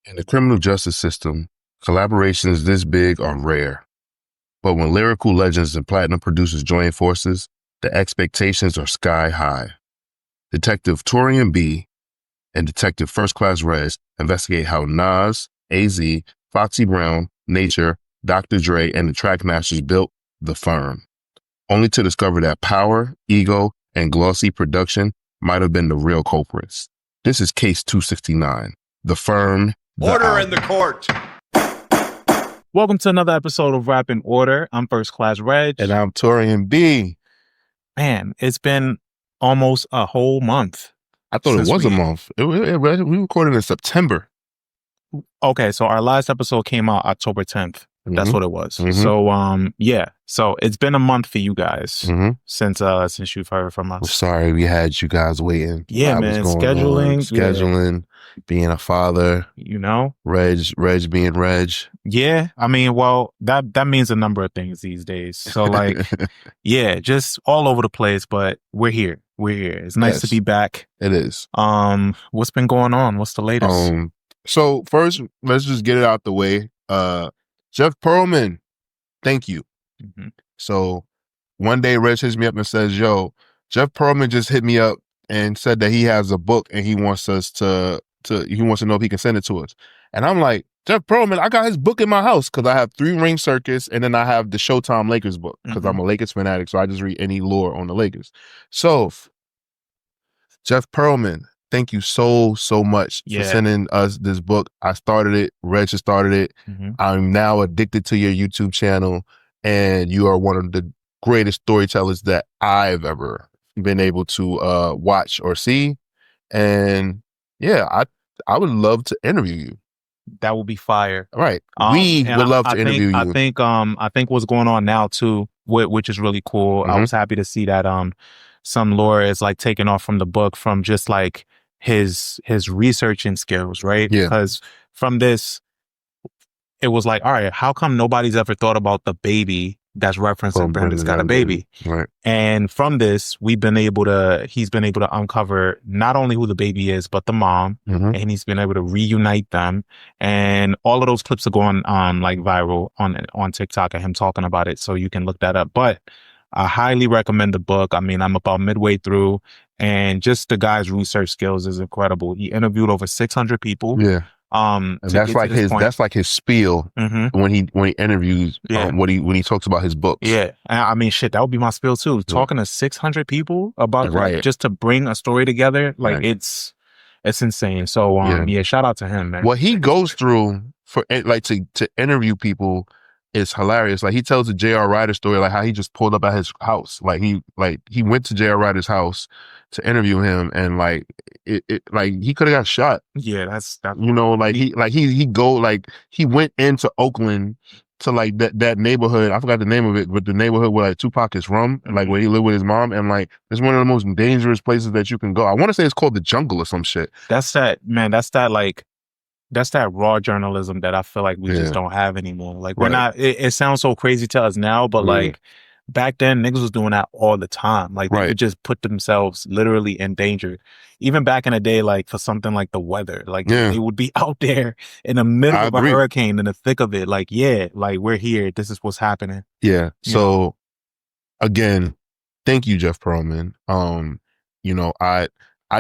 In the criminal justice system, collaborations this big are rare. But when lyrical legends and platinum producers join forces, the expectations are sky high. Detective Taurian B and Detective First Class Regg investigate how Nas, AZ, Foxy Brown, Nature, Dr. Dre, and the Trackmasters built the firm, only to discover that power, ego, and glossy production might have been the real culprits. This is Case 269, The Firm, the Order Album. in the court. Welcome to another episode of Rap in Order. I'm First Class Regg. And I'm Taurian B. Man, it's been almost a whole month. I thought it was a month. We recorded in September. Okay, so our last episode came out October 10th. That's what it was. Mhm. So, yeah. So it's been a month for you guys Mm-hmm. since you've heard from I'm us. sorry we had you guys waiting. Yeah, What man. was going on. Scheduling, being a father, You know? Reg being Reg. Yeah. I mean, well, that means a number of things these days. So, like, yeah, just all over the place. But we're here. We're here. It's nice to Yes. be back. It is. What's been going on? What's the latest? So first, let's just get it out the way. Jeff Pearlman, thank you. Mhm. So one day Reg hits me up and says, yo, Jeff Pearlman just hit me up and said that he has a book and he wants us he wants to know if he can send it to us. And I'm like, Jeff Pearlman, I got his book in my house because I have 3 Ring Circus and then I have the Showtime Lakers book because I'm a Lakers fanatic. So I just read any lore on the Lakers. So Jeff Pearlman, thank you so much for sending us this book. I started it. Reg has started it. Mhm. I'm now addicted to your YouTube channel, and you are one of the greatest storytellers that I've ever been able to watch or see. And yeah, I would love to interview you. That would be fire. Right. We And would love to interview I you. think what's going on now too, which is really cool. I was happy to see that some lore is like taken off from the book from just like his researching skills, right? Yeah. Because from this, it was like, all right, how come nobody's ever thought about the baby that's referencing Brenda's Got a Baby? Right. And from this, he's been able to uncover not only who the baby is, but the mom, and he's been able to reunite them. And all of those clips are going on like viral on TikTok of him talking about it. So you can look that up. But I highly recommend the book. I mean, I'm about midway through, and just the guy's research skills is incredible. He interviewed over 600 people. Yeah. And that's like his spiel when he interviews when he talks about his books. Yeah. I mean, shit, that would be my spiel too. Talking to 600 people about like, just to bring a story together, like it's insane. So yeah, shout out to him, man. What he goes through for like to interview people is hilarious. Like he tells the J.R. Ryder story, like how he just pulled up at his house. Like he went to J.R. Ryder's house to interview him, and like it like he could have got shot. Yeah, that's you know, like he went into Oakland to like that neighborhood. I forgot the name of it, but the neighborhood where like Tupac is from, and like where he lived with his mom, and like it's one of the most dangerous places that you can go. I want to say it's called the Jungle or some shit. That's that raw journalism that I feel like we just don't have anymore. Like we're not, it sounds so crazy to us now, but like back then niggas was doing that all the time. Like they could just put themselves literally in danger. Even back in the day, like for something like the weather, like they would be out there in the middle of a hurricane in the thick of it. Like, like we're here. This is what's happening. Yeah. So again, thank you, Jeff Pearlman. You know, I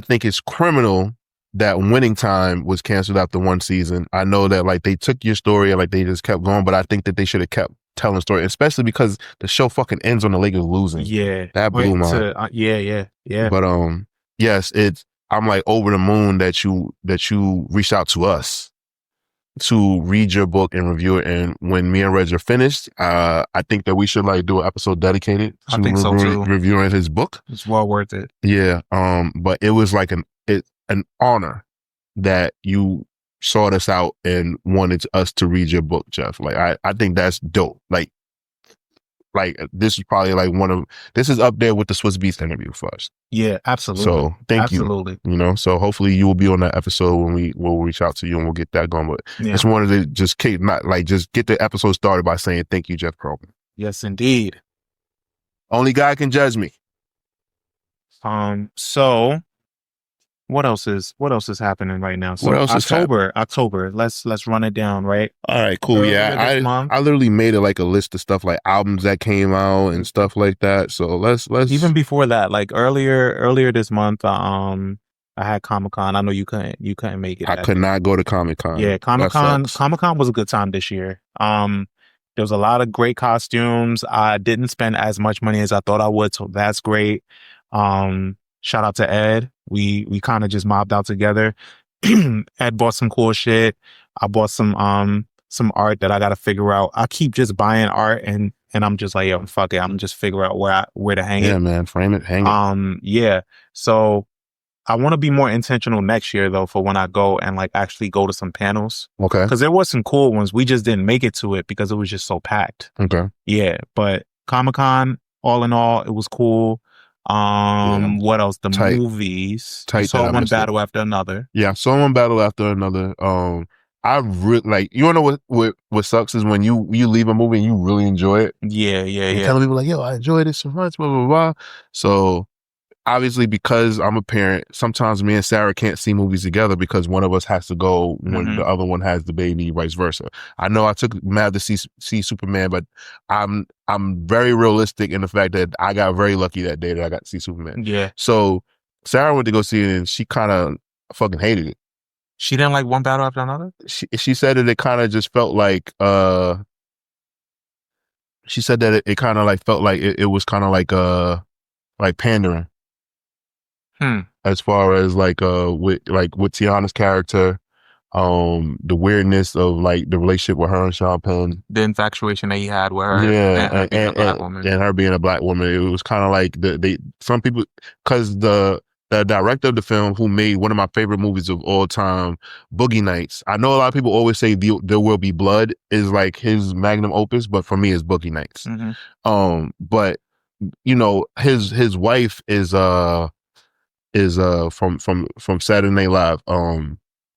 think it's criminal that Winning Time was canceled after 1 season. I know that like they took your story and like they just kept going, but I think that they should have kept telling the story, especially because the show fucking ends on the Lakers losing. Yeah. That blew my yeah. But yes, I'm like over the moon that you reached out to us to read your book and review it. And when me and Reg are finished, I think that we should like do an episode dedicated to reviewing his book. It's well worth it. Yeah. But it was like an honor that you sought us out and wanted us to read your book, Jeff. Like I think that's dope. Like this is probably like this is up there with the Swiss Beats interview for us. Yeah, absolutely. So thank you. Absolutely. You know, so hopefully you will be on that episode when we'll reach out to you and we'll get that going. But just wanted to just get the episode started by saying thank you, Jeff Pearlman. Yes, indeed. Only God can judge me. So What else is happening right now? What So else is happening? October. Let's run it down, right? All right, cool. Earlier this Yeah, month. I literally made it like a list of stuff like albums that came out and stuff like that. So let's Even before that, like earlier this month, I had Comic-Con. I know you couldn't make it. I could not go to Comic-Con. Yeah, Comic-Con was a good time this year. There was a lot of great costumes. I didn't spend as much money as I thought I would, so that's great. Shout out to Ed. We kind of just mobbed out together. Ed bought some cool shit. I bought some art that I got to figure out. I keep just buying art and I'm just like, yo, fuck it. I'm just figure out where to hang it. Yeah, man, frame it, hang it. Yeah. So I want to be more intentional next year though for when I go and like actually go to some panels. Okay. Because there was some cool ones. We just didn't make it to it because it was just so packed. Okay. Yeah, but Comic-Con, all in all, it was cool. What else? The movies. I saw one battle after another. Yeah, I saw one battle after another. I really like. You wanna know what sucks is when you leave a movie and you really enjoy it. Yeah. Telling people like, yo, I enjoyed it so much, blah blah blah. So obviously, because I'm a parent, sometimes me and Sarah can't see movies together because one of us has to go when the other one has the baby, vice versa. I know I took Mav to see Superman, but I'm very realistic in the fact that I got very lucky that day that I got to see Superman. Yeah. So Sarah went to go see it and she kind of fucking hated it. She didn't like one battle after another? She said that it kind of just felt like she said that it kind of like felt like it was kind of like pandering. As far as like with Tiana's character, the weirdness of like the relationship with her and Sean Penn, the infatuation that he had with her, and her being a black woman, it was kind of like some people, because the director of the film, who made one of my favorite movies of all time, Boogie Nights. I know a lot of people always say There Will Be Blood is like his magnum opus, but for me, it's Boogie Nights. But you know, his wife is from Saturday Night Live,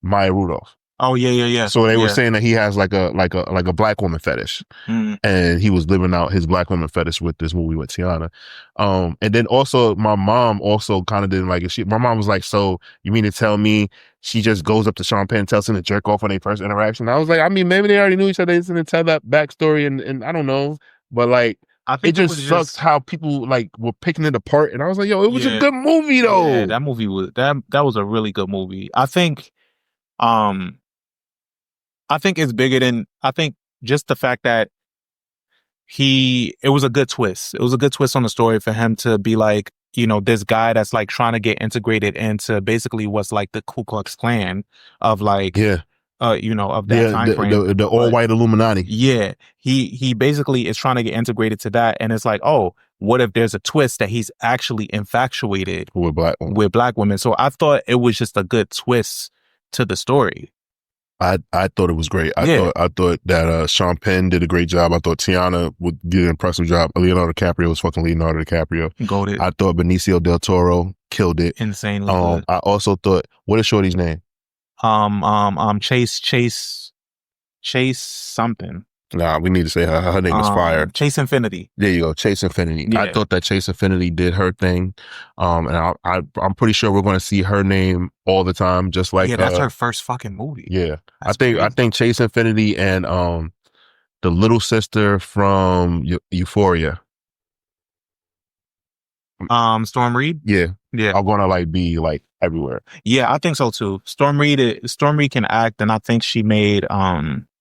Maya Rudolph. Oh yeah. So they were saying that he has like a black woman fetish, and he was living out his black woman fetish with this movie with Tiana. And then also my mom also kind of didn't like it. My mom was like, "So you mean to tell me she just goes up to Sean Penn and tells him to jerk off on their first interaction?" I was like, I mean, maybe they already knew each other. They didn't tell that backstory, and I don't know, but like, I think it just sucks how people like were picking it apart. And I was like, yo, it was a good movie though. Yeah, that movie was that was a really good movie. I think it's bigger than, I think just the fact that it was a good twist. It was a good twist on the story for him to be like, you know, this guy that's like trying to get integrated into basically what's like the Ku Klux Klan of like, you know, of that time frame. The all-white Illuminati. Yeah. He basically is trying to get integrated to that. And it's like, oh, what if there's a twist that he's actually infatuated with black women? So I thought it was just a good twist to the story. I thought it was great. I thought that Sean Penn did a great job. I thought Tiana did an impressive job. Leonardo DiCaprio was fucking Leonardo DiCaprio. Goated. I thought Benicio del Toro killed it. Insanely good. I also thought, what is Shorty's name? Chase something. Nah, we need to say her name is fire. Chase Infinity. There you go, Chase Infinity. Yeah. I thought that Chase Infinity did her thing, and I'm pretty sure we're going to see her name all the time, just like that's her first fucking movie. Yeah, I think Chase Infinity and the little sister from Euphoria, Storm Reed. Yeah, are gonna like be like everywhere. Yeah, I think so too. Storm Reed can act, and I think she made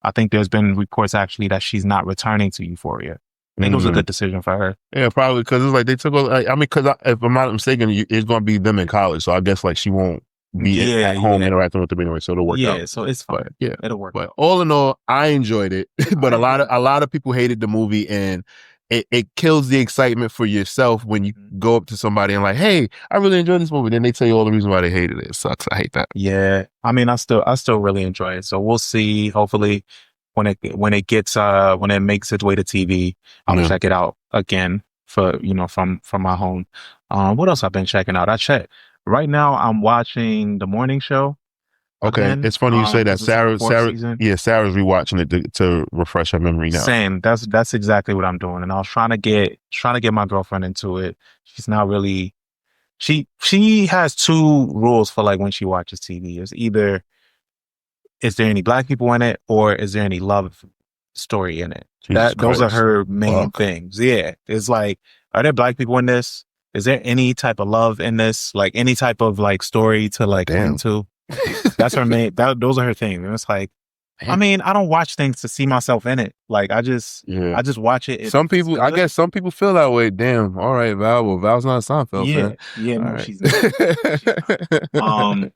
I think there's been reports actually that she's not returning to Euphoria. I think it was a good decision for her. Yeah, probably because it's like they took. I mean, because if I'm not mistaken, it's going to be them in college, so I guess like she won't be at home interacting with them anyway, so it'll work out. Yeah, so it's fine. But, yeah, it'll work. But all in all, I enjoyed it. But a lot of people hated the movie, and it kills the excitement for yourself when you go up to somebody and like, hey, I really enjoyed this movie. Then they tell you all the reason why they hated it. It sucks. I hate that. Yeah, I mean, I still really enjoy it. So we'll see. Hopefully, when it makes its way to TV, I'll check it out again from my home. What else I've been checking out? I checked. Right now, I'm watching The Morning Show. Okay, again. It's funny you say that. Sarah's season. rewatching it to refresh her memory now. Same. That's exactly what I'm doing, and I was trying to get my girlfriend into it. She's not really she has two rules for like when she watches TV. It's either is there any black people in it or is there any love story in it? Those are her main things. Yeah. It's like, are there black people in this? Is there any type of love in this? Like any type of like story to like into? That's her main those are her things. And it's like, I mean, I don't watch things to see myself in it. Like I just watch it. Some people, I guess some people feel that way. Damn. All right, Val. Well, Val's not a Seinfeld fan. Yeah, no, right. she's not.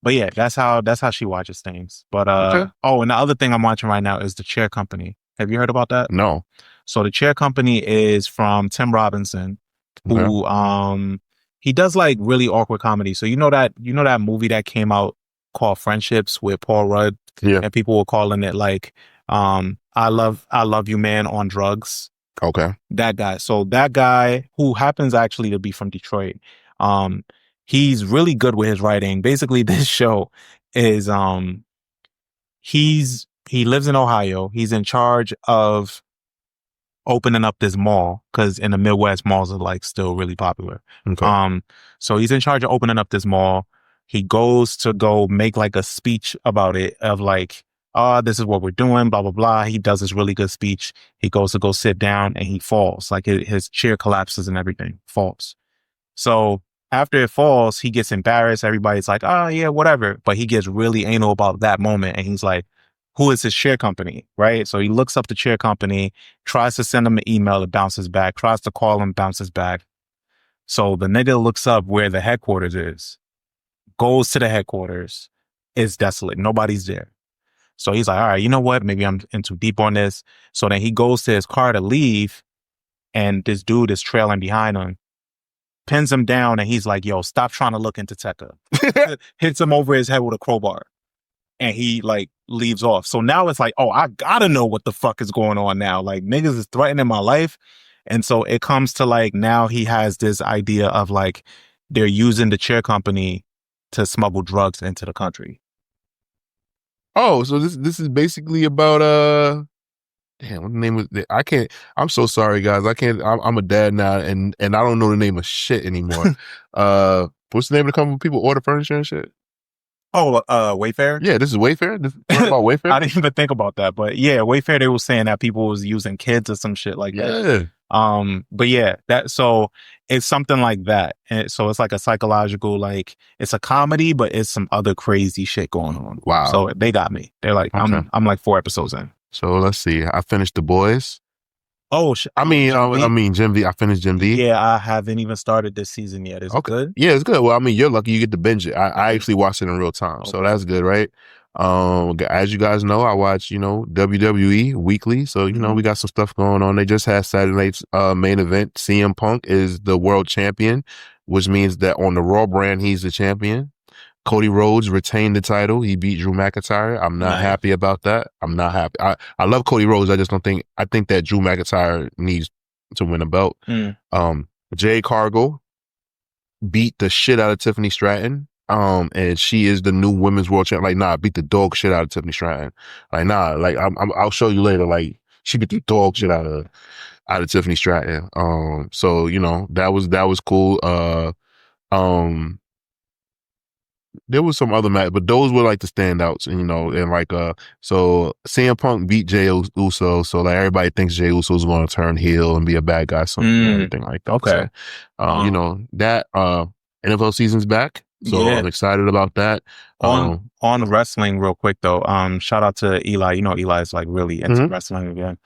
But yeah, that's how she watches things. But and the other thing I'm watching right now is The Chair Company. Have you heard about that? No. So The Chair Company is from Tim Robinson, who he does like really awkward comedy. So you know that movie that came out called Friendships with Paul Rudd? Yeah. And people were calling it like I love you man on drugs. Okay. That guy. So that guy, who happens actually to be from Detroit, he's really good with his writing. Basically, this show is he lives in Ohio. He's in charge of opening up this mall because in the Midwest, malls are like still really popular. Okay. So he's in charge of opening up this mall. He goes to go make like a speech about it of like, this is what we're doing, blah, blah, blah. He does this really good speech. He goes to go sit down and he falls. Like his chair collapses and everything, falls. So after it falls, he gets embarrassed. Everybody's like, oh yeah, whatever. But he gets really anal about that moment. And he's like, who is his chair company? Right. So he looks up the chair company, tries to send them an email, it bounces back, tries to call him, bounces back. So the nigga looks up where the headquarters is, goes to the headquarters. It's desolate. Nobody's there. So he's like, all right, you know what? Maybe I'm in too deep on this. So then he goes to his car to leave and this dude is trailing behind him, pins him down, and he's like, yo, stop trying to look into Tekka. Hits him over his head with a crowbar. And he like leaves off. So now it's like, oh, I gotta know what the fuck is going on now. Like niggas is threatening my life. And so it comes to like, now he has this idea of like, they're using the chair company to smuggle drugs into the country. Oh, so this is basically about damn, what the name was it? I can't. I'm so sorry, guys. I can't. I'm a dad now, and I don't know the name of shit anymore. What's the name of the company people order furniture and shit? Oh, Wayfair? Yeah, this is Wayfair? This is about Wayfair? I didn't even think about that. But yeah, Wayfair, they were saying that people was using kids or some shit like that. But yeah, so it's something like that. And so it's like a psychological, like it's a comedy, but it's some other crazy shit going on. Wow. So they got me. They're like, okay. I'm like 4 episodes in. So let's see. I finished The Boys. Oh, I mean, Jim V. I finished Jim V. Yeah, I haven't even started this season yet. Is it good? Yeah, it's good. Well, I mean, you're lucky you get to binge it. I actually watched it in real time, so that's good, right? As you guys know, I watch, WWE weekly, so we got some stuff going on. They just had Saturday night's main event. CM Punk is the world champion, which means that on the Raw brand, he's the champion. Cody Rhodes retained the title. He beat Drew McIntyre. I'm not happy about that. I'm not happy. I love Cody Rhodes. I think that Drew McIntyre needs to win a belt. Jade Cargill beat the shit out of Tiffany Stratton. And she is the new women's world champion. Like, beat the dog shit out of Tiffany Stratton. Like, I'll show you later. Like, she beat the dog shit out of Tiffany Stratton. So that was cool. There was some other match, but those were like the standouts, and like so CM Punk beat Jey Uso, so like everybody thinks Jey Uso is going to turn heel and be a bad guy, so everything like that. Okay, so, that NFL season's back, so I'm excited about that. On wrestling, real quick though, shout out to Eli. Eli is like really into wrestling again.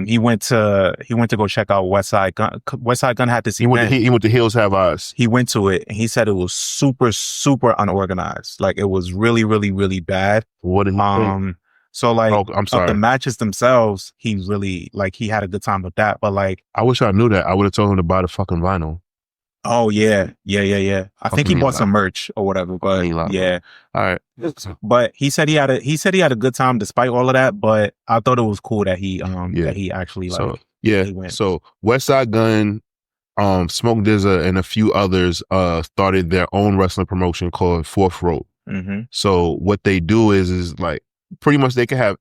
He went to go check out West Side Gun. West Side Gun had this event. He went to Hills Have Eyes. He went to it and he said it was super, super unorganized. Like it was really, really, really bad. What did he think? So like, I'm sorry. The matches themselves, he really he had a good time with that. But like, I wish I knew that. I would have told him to buy the fucking vinyl. Oh yeah. I think he bought some merch or whatever, but yeah. All right. But he said he had a good time despite all of that. But I thought it was cool that he that he actually he went. So West Side Gun, Smoke DZA, and a few others started their own wrestling promotion called Fourth Rope. So what they do is like pretty much they can have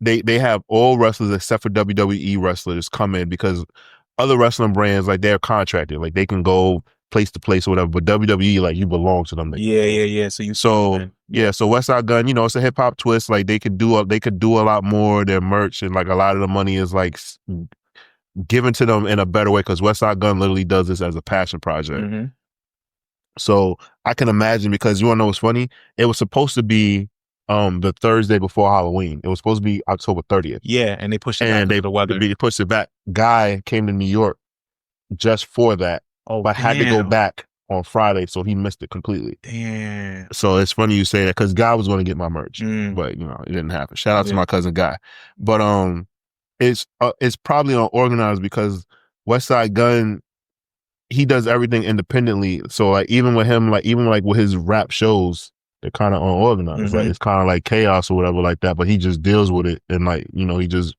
they have all wrestlers except for WWE wrestlers come in because other wrestling brands, like they're contracted, like they can go place to place or whatever. But WWE, like, you belong to them. Yeah. So West Side Gun, it's a hip hop twist. Like, they could do a lot more. Their merch and like a lot of the money is like given to them in a better way because West Side Gun literally does this as a passion project. Mm-hmm. So I can imagine, because you want to know what's funny? It was supposed to be the Thursday before Halloween. It was supposed to be October 30th. Yeah, and they pushed it back. The weather. They pushed it back. Guy came to New York just for that, but had to go back on Friday, so he missed it completely. Damn. So it's funny you say that because Guy was going to get my merch, but it didn't happen. Shout out to my cousin Guy. But it's probably unorganized because West Side Gun, he does everything independently. So like even with him, even with his rap shows, they're kind of unorganized. Like it's kind of like chaos or whatever like that. But he just deals with it and he just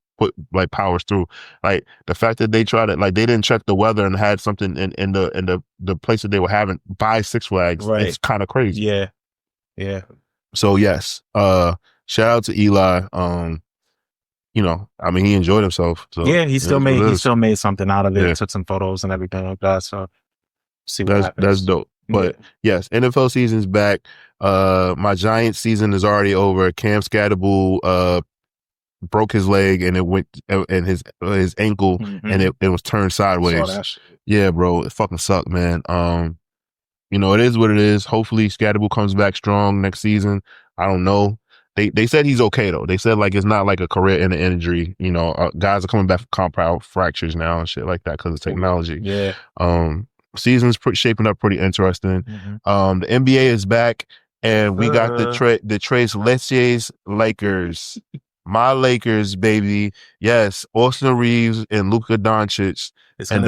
powers through. Like the fact that they tried it, like they didn't check the weather and had something in the place that they were having by Six Flags. Right. It's kind of crazy. Yeah. So yes, shout out to Eli. He enjoyed himself. So yeah, he still made something out of it. Yeah. Took some photos and everything like that. So see what happens. That's dope. But yes, NFL season's back. My Giants season is already over. Cam Scatterbull broke his leg and it went and his ankle and it was turned sideways. Yeah, bro, it fucking sucked, man. It is what it is. Hopefully Scatterbull comes back strong next season. I don't know. They said he's okay though. They said like it's not like a career-ending injury. Guys are coming back from compound fractures now and shit like that because of technology. Yeah. Season's shaping up pretty interesting. The NBA is back, and we got the Tres Leches Lakers. My Lakers, baby. Yes, Austin Reeves and Luka Doncic and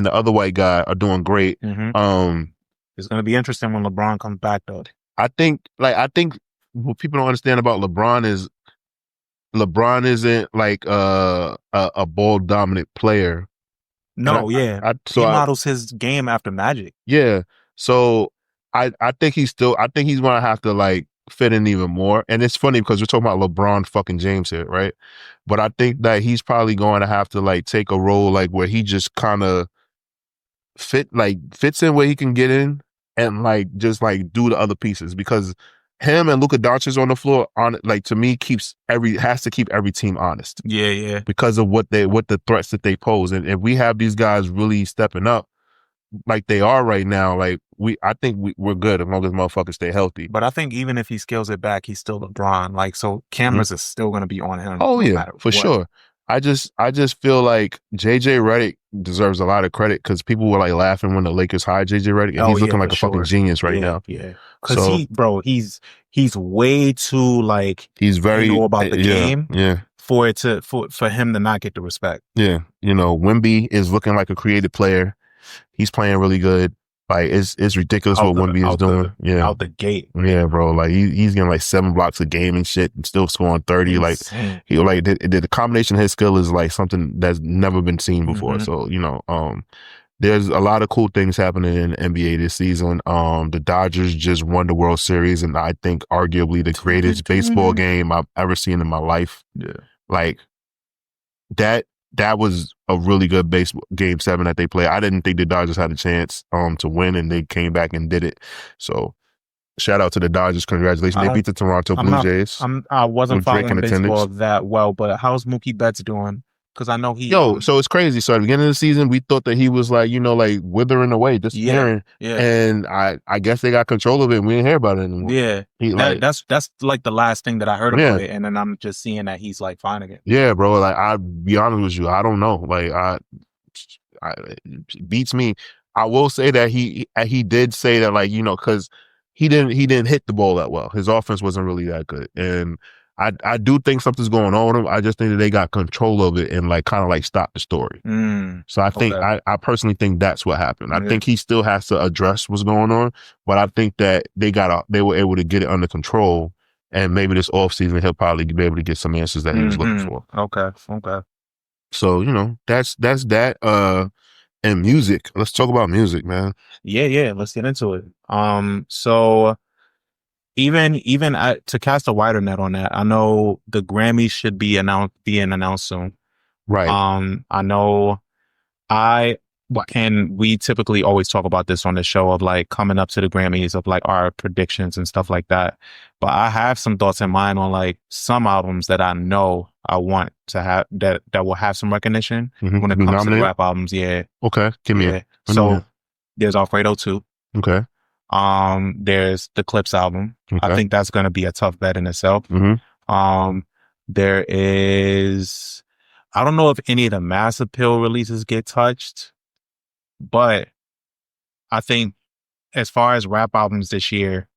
the other white guy are doing great. It's gonna be interesting when LeBron comes back though. I think what people don't understand about LeBron isn't like a ball dominant player. No, he models his game after Magic. Yeah. So I think he's gonna have to like fit in even more. And it's funny because we're talking about LeBron fucking James here, right? But I think that he's probably going to have to like take a role like where he just kind of fits in where he can get in and like just like do the other pieces, because him and Luka Doncic on the floor to me has to keep every team honest. Yeah. Because of what the threats that they pose. And if we have these guys really stepping up like they are right now, like I think we're good as long as motherfuckers stay healthy. But I think even if he scales it back, he's still LeBron. Like, so cameras are still going to be on him. Oh yeah, for sure. I just feel like JJ Redick deserves a lot of credit because people were like laughing when the Lakers hired JJ Redick, and he's looking like a fucking genius right now. Yeah, because he's way too like he's very about the game. Yeah. For him to not get the respect. Yeah, Wemby is looking like a creative player. He's playing really good. Like it's ridiculous what Wemby is doing. Out the gate. Yeah, bro. Like he's getting like 7 blocks a game and shit, and still scoring 30. Insane. Like the combination of his skill is like something that's never been seen before. So there's a lot of cool things happening in the NBA this season. The Dodgers just won the World Series, and I think arguably the greatest baseball game I've ever seen in my life. Yeah, like that was a really good baseball game 7 that they played. I didn't think the Dodgers had a chance to win, and they came back and did it. So shout out to the Dodgers. Congratulations. They beat the Toronto Blue Jays. I wasn't following baseball that well, but how's Mookie Betts doing? Because I know so it's crazy. So at the beginning of the season, we thought that he was like, like withering away, disappearing. Yeah. And I guess they got control of it and we didn't hear about it anymore. Yeah. That's like the last thing that I heard about it. And then I'm just seeing that he's like fine again. Yeah, bro. Like, I'll be honest with you, I don't know. Like it beats me. I will say that he did say that, like, because he didn't hit the ball that well. His offense wasn't really that good. And I do think something's going on with him. I just think that they got control of it and like kind of like stop the story. So I think I personally think that's what happened. I think he still has to address what's going on, but I think that they were able to get it under control, and maybe this offseason he'll probably be able to get some answers that he was looking for. Okay. So that's that. And music. Let's talk about music, man. Yeah. Let's get into it. So. Even to cast a wider net on that, I know the Grammys should be being announced soon. Right. I know I and we typically always talk about this on the show of like coming up to the Grammys of like our predictions and stuff like that. But I have some thoughts in mind on like some albums that I know I want to have that will have some recognition when it comes to the rap albums. Yeah. Okay. Give me it. So there's Alfredo 2. Okay. There's the Clips album. Okay. I think that's going to be a tough bet in itself. There is, I don't know if any of the Mass Appeal releases get touched, but I think as far as rap albums this year,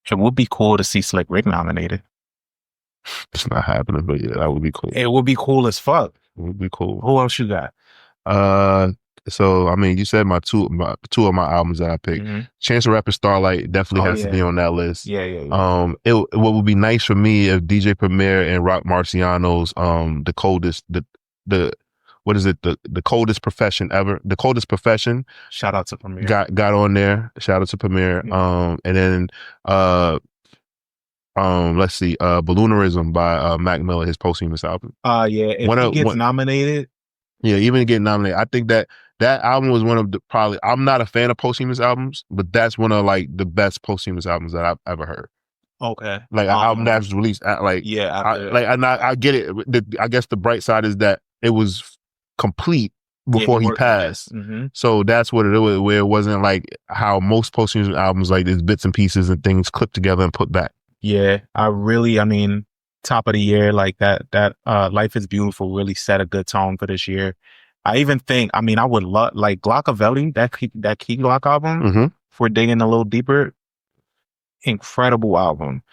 it would be cool to see Slick Rick nominated. It's not happening, but yeah, that would be cool. It would be cool as fuck. It would be cool. Who else you got? So I mean, you said two of my albums that I picked. Chance the Rapper Starlight definitely has to be on that list. Yeah. What would be nice for me if DJ Premier and Rock Marciano's the coldest profession ever, the coldest profession. Shout out to Premier. Got on there. Shout out to Premier. And then let's see, Balloonerism by Mac Miller, his posthumous album. If he gets nominated. Yeah, even getting nominated. I think that album was one of the probably. I'm not a fan of posthumous albums, but that's one of like the best posthumous albums that I've ever heard. Okay, like an album that was released at I get it. I guess the bright side is that it was complete before he passed. So that's what it was. Where it wasn't like how most posthumous albums like there's bits and pieces and things clipped together and put back. Yeah, I mean, top of the year, like that Life is Beautiful really set a good tone for this year. I even think, I mean, I would love like Glockavelli, that Key Glock album, if we're digging a little deeper, incredible album.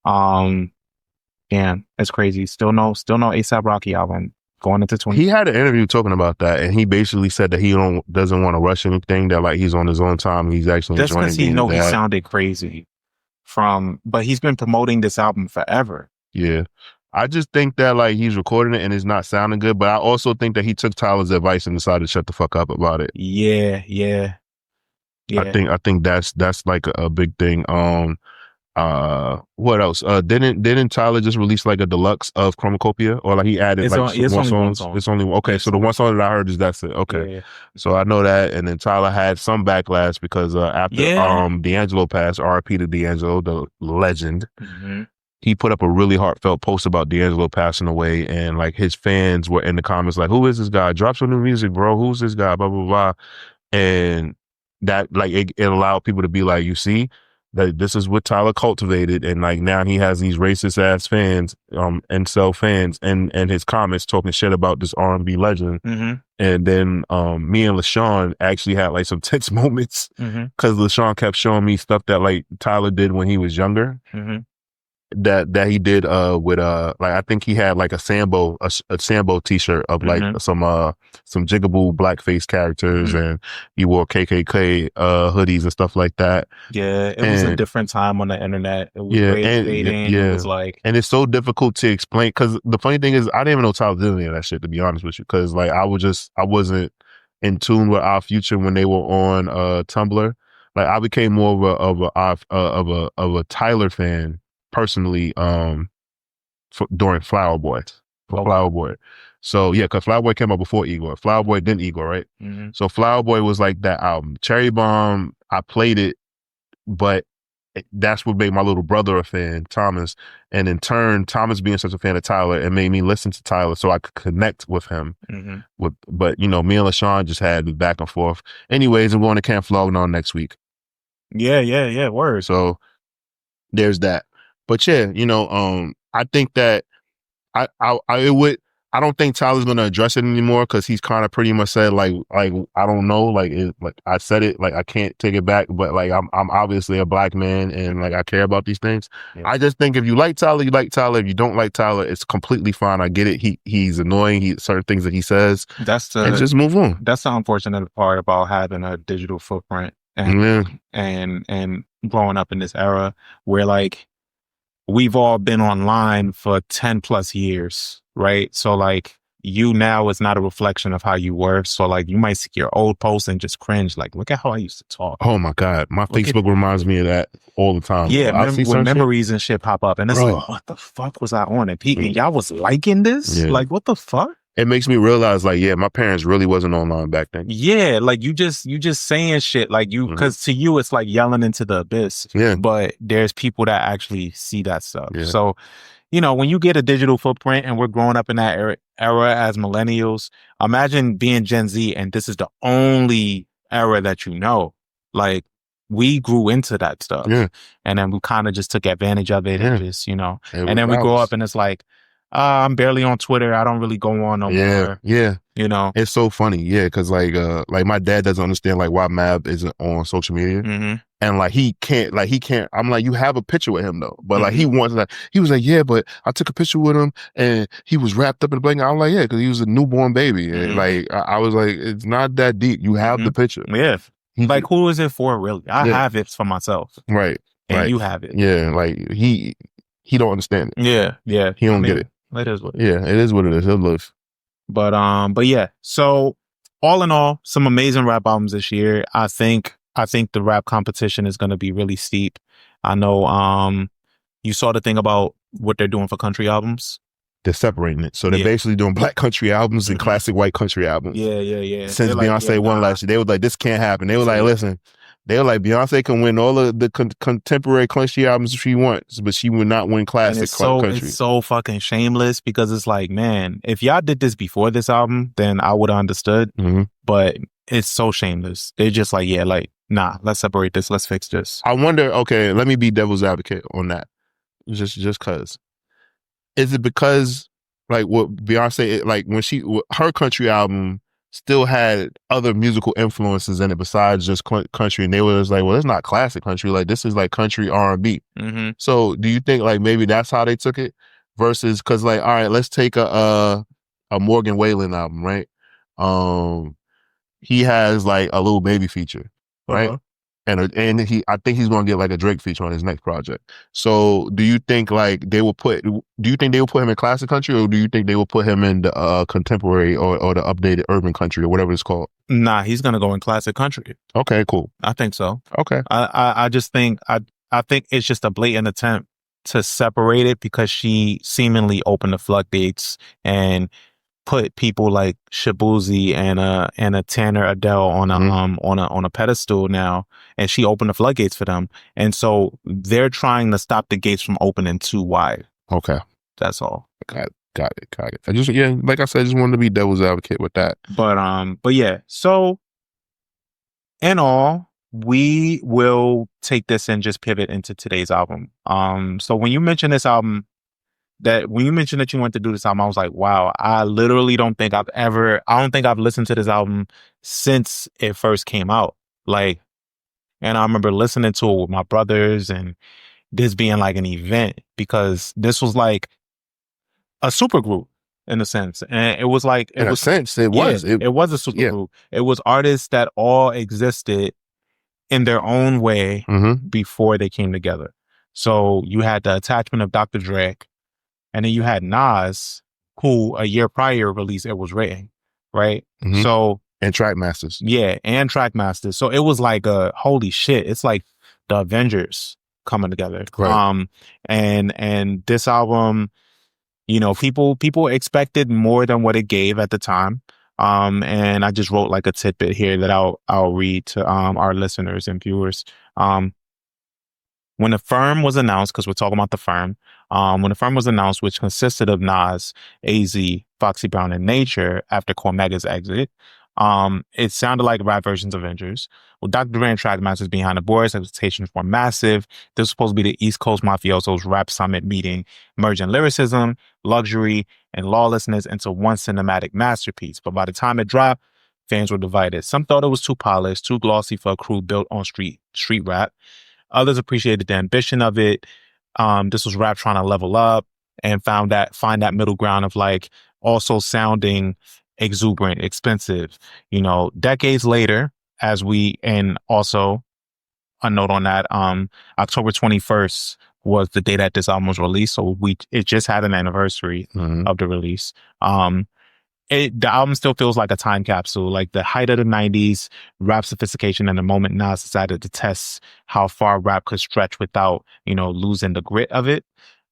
Yeah, it's crazy. Still no A$AP Rocky album going into 20. He had an interview talking about that, and he basically said that he doesn't want to rush anything, that like he's on his own time. He's actually that's enjoying it. He sounded crazy but he's been promoting this album forever. Yeah. I just think that like he's recording it and it's not sounding good, but I also think that he took Tyler's advice and decided to shut the fuck up about it. Yeah. I think that's like a big thing. What else? Didn't Tyler just release like a deluxe of Chromacopia, or like he added one songs? It's only okay. Yeah, so the one song that I heard is that's it. Okay, yeah. So I know that, and then Tyler had some backlash because after D'Angelo passed, R.I.P. to D'Angelo, the legend. He put up a really heartfelt post about D'Angelo passing away, and like his fans were in the comments like, "Who is this guy? Drop some new music, bro. Who's this guy?" Blah blah blah, and that like it allowed people to be like, "You see." That this is what Tyler cultivated, and like now he has these racist ass fans, incel fans, and his comments talking shit about this R&B legend. And then me and LaShawn actually had like some tense moments because LaShawn kept showing me stuff that like Tyler did when he was younger. That he did with like I think he had like a Sambo t-shirt of like some Jigaboo blackface characters, and he wore KKK hoodies and stuff like that. Yeah, it was a different time on the internet. It was it was like, and it's so difficult to explain because the funny thing is I didn't even know Tyler did any of that shit, to be honest with you, because like I wasn't in tune with Our Future when they were on Tumblr. Like I became more of a Tyler fan personally during Flower Boy. Flower Boy. So yeah, because Flower Boy came out before Igor. Flower Boy then Igor, right? So Flower Boy was like that album. Cherry Bomb, I played it, but that's what made my little brother a fan, Thomas. And in turn, Thomas being such a fan of Tyler, it made me listen to Tyler so I could connect with him. But you know, me and LaShawn just had the back and forth. Anyways, I'm going to Camp Flognon next week. Yeah, word. So there's that. But yeah, you know, I think that I don't think Tyler's gonna address it anymore because he's kind of pretty much said like I don't know, like I said it, like I can't take it back, but like I'm obviously a black man and like I care about these things. I just think if you like Tyler, you like Tyler. If you don't like Tyler, it's completely fine. I get it. He's annoying. Certain things that he says. And just move on. That's the unfortunate part about having a digital footprint and growing up in this era where like we've all been online for 10 plus years, right? So like you now is not a reflection of how you were. So like you might see your old posts and just cringe, like, look at how I used to talk. Oh my God. My Facebook reminds me of that all the time. Yeah, when memories and shit pop up and it's like, what the fuck was I on? And y'all was liking this? Like, what the fuck? it makes me realize, like, yeah, my parents really wasn't online back then. Yeah, like you just saying shit like you, because to you it's like yelling into the abyss. Yeah. But there's people that actually see that stuff. Yeah. So, you know, when you get a digital footprint and we're growing up in that era as millennials, imagine being Gen Z and this is the only era that you know. Like, we grew into that stuff. Yeah. And then we kind of just took advantage of it and just, you know, and then we grow up and it's like, I'm barely on Twitter. I don't really go on no more. Yeah. You know, it's so funny. Yeah. Because like my dad doesn't understand like why Mab isn't on social media. Mm-hmm. And like he can't. I'm like, you have a picture with him though, but like he wants like he was like, yeah, but I took a picture with him and he was wrapped up in a blanket. I'm like, yeah, because he was a newborn baby. And like I was like, it's not that deep. You have the picture. Yeah. Like, who is it for, really? I have it for myself. Right. And you have it. Yeah. Like he don't understand it. Yeah. Yeah. He don't get it. It is what it is. Yeah, it is what it is. He'll live. But yeah. So all in all, some amazing rap albums this year. I think the rap competition is going to be really steep. I know you saw the thing about what they're doing for country albums. They're separating it. So they're basically doing black country albums and classic white country albums. Yeah. Since Beyonce won last year, they were like, this can't happen. They were like, listen, they were like, Beyonce can win all of the contemporary country albums if she wants, but she would not win classic country. It's so fucking shameless because it's like, man, if y'all did this before this album, then I would have understood. But it's so shameless. They're just like, yeah, like, nah, let's separate this. Let's fix this. I wonder, okay, let me be devil's advocate on that. Just cause. Is it because like what Beyonce, like when her country album still had other musical influences in it besides just country, and they were just like, well, it's not classic country, like this is like country R&B. So do you think like maybe that's how they took it versus, because like, all right, let's take a Morgan Wallen album, right? He has like a Lil Baby feature, right? And I think he's going to get like a Drake feature on his next project. So do you think like they will put him in classic country, or do you think they will put him in the contemporary or the updated urban country or whatever it's called? Nah, he's going to go in classic country. Okay, cool. I think so. Okay. I just think, I think it's just a blatant attempt to separate it because she seemingly opened the floodgates and put people like Shabuzi and a Tanner Adele on a pedestal now, and she opened the floodgates for them, and so they're trying to stop the gates from opening too wide. Okay, that's all. Got it. I just like I said, I just wanted to be devil's advocate with that. But yeah. So in all, we will take this and just pivot into today's album. So when you mentioned this album, when you mentioned that you went to do this album, I was like, wow, I literally don't think I've listened to this album since it first came out. Like, and I remember listening to it with my brothers and this being like an event because this was like a supergroup in a sense. And it was like, it was a supergroup. It was artists that all existed in their own way before they came together. So you had the attachment of Dr. Dre. And then you had Nas, who a year prior released It Was Written, right? So and Trackmasters. Yeah, and Trackmasters. So it was like holy shit, it's like the Avengers coming together. Right. And this album, you know, people expected more than what it gave at the time. And I just wrote like a tidbit here that I'll read to our listeners and viewers. When the firm was announced, because we're talking about the firm, when the firm was announced, which consisted of Nas, AZ, Foxy Brown, and Nature after Cormega's exit, it sounded like rap versions of Avengers. With Dr. Dre and Trackmasters behind the boards, expectations were massive. This was supposed to be the East Coast Mafiosos rap summit meeting, merging lyricism, luxury, and lawlessness into one cinematic masterpiece. But by the time it dropped, fans were divided. Some thought it was too polished, too glossy for a crew built on street rap. Others appreciated the ambition of it. This was rap trying to level up and find that middle ground of like also sounding exuberant, expensive. You know, decades later, and also a note on that, October 21st was the day that this album was released. So it just had an anniversary of the release. The album still feels like a time capsule, like the height of the 90s, rap sophistication, and the moment Nas decided to test how far rap could stretch without, you know, losing the grit of it.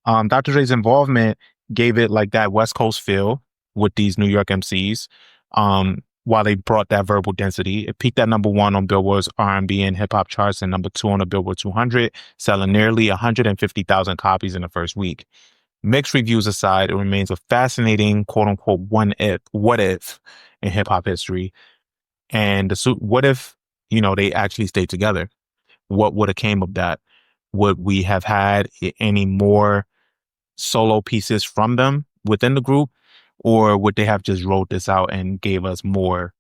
Dr. Dre's involvement gave it like that West Coast feel, with these New York MCs. While they brought that verbal density, it peaked at number 1 on Billboard's R&B and hip hop charts and number 2 on the Billboard 200, selling nearly 150,000 copies in the first week. Mixed reviews aside, it remains a fascinating quote unquote what if in hip hop history. And what if, they actually stayed together? What would have came of that? Would we have had any more solo pieces from them within the group? Or would they have just wrote this out and gave us more,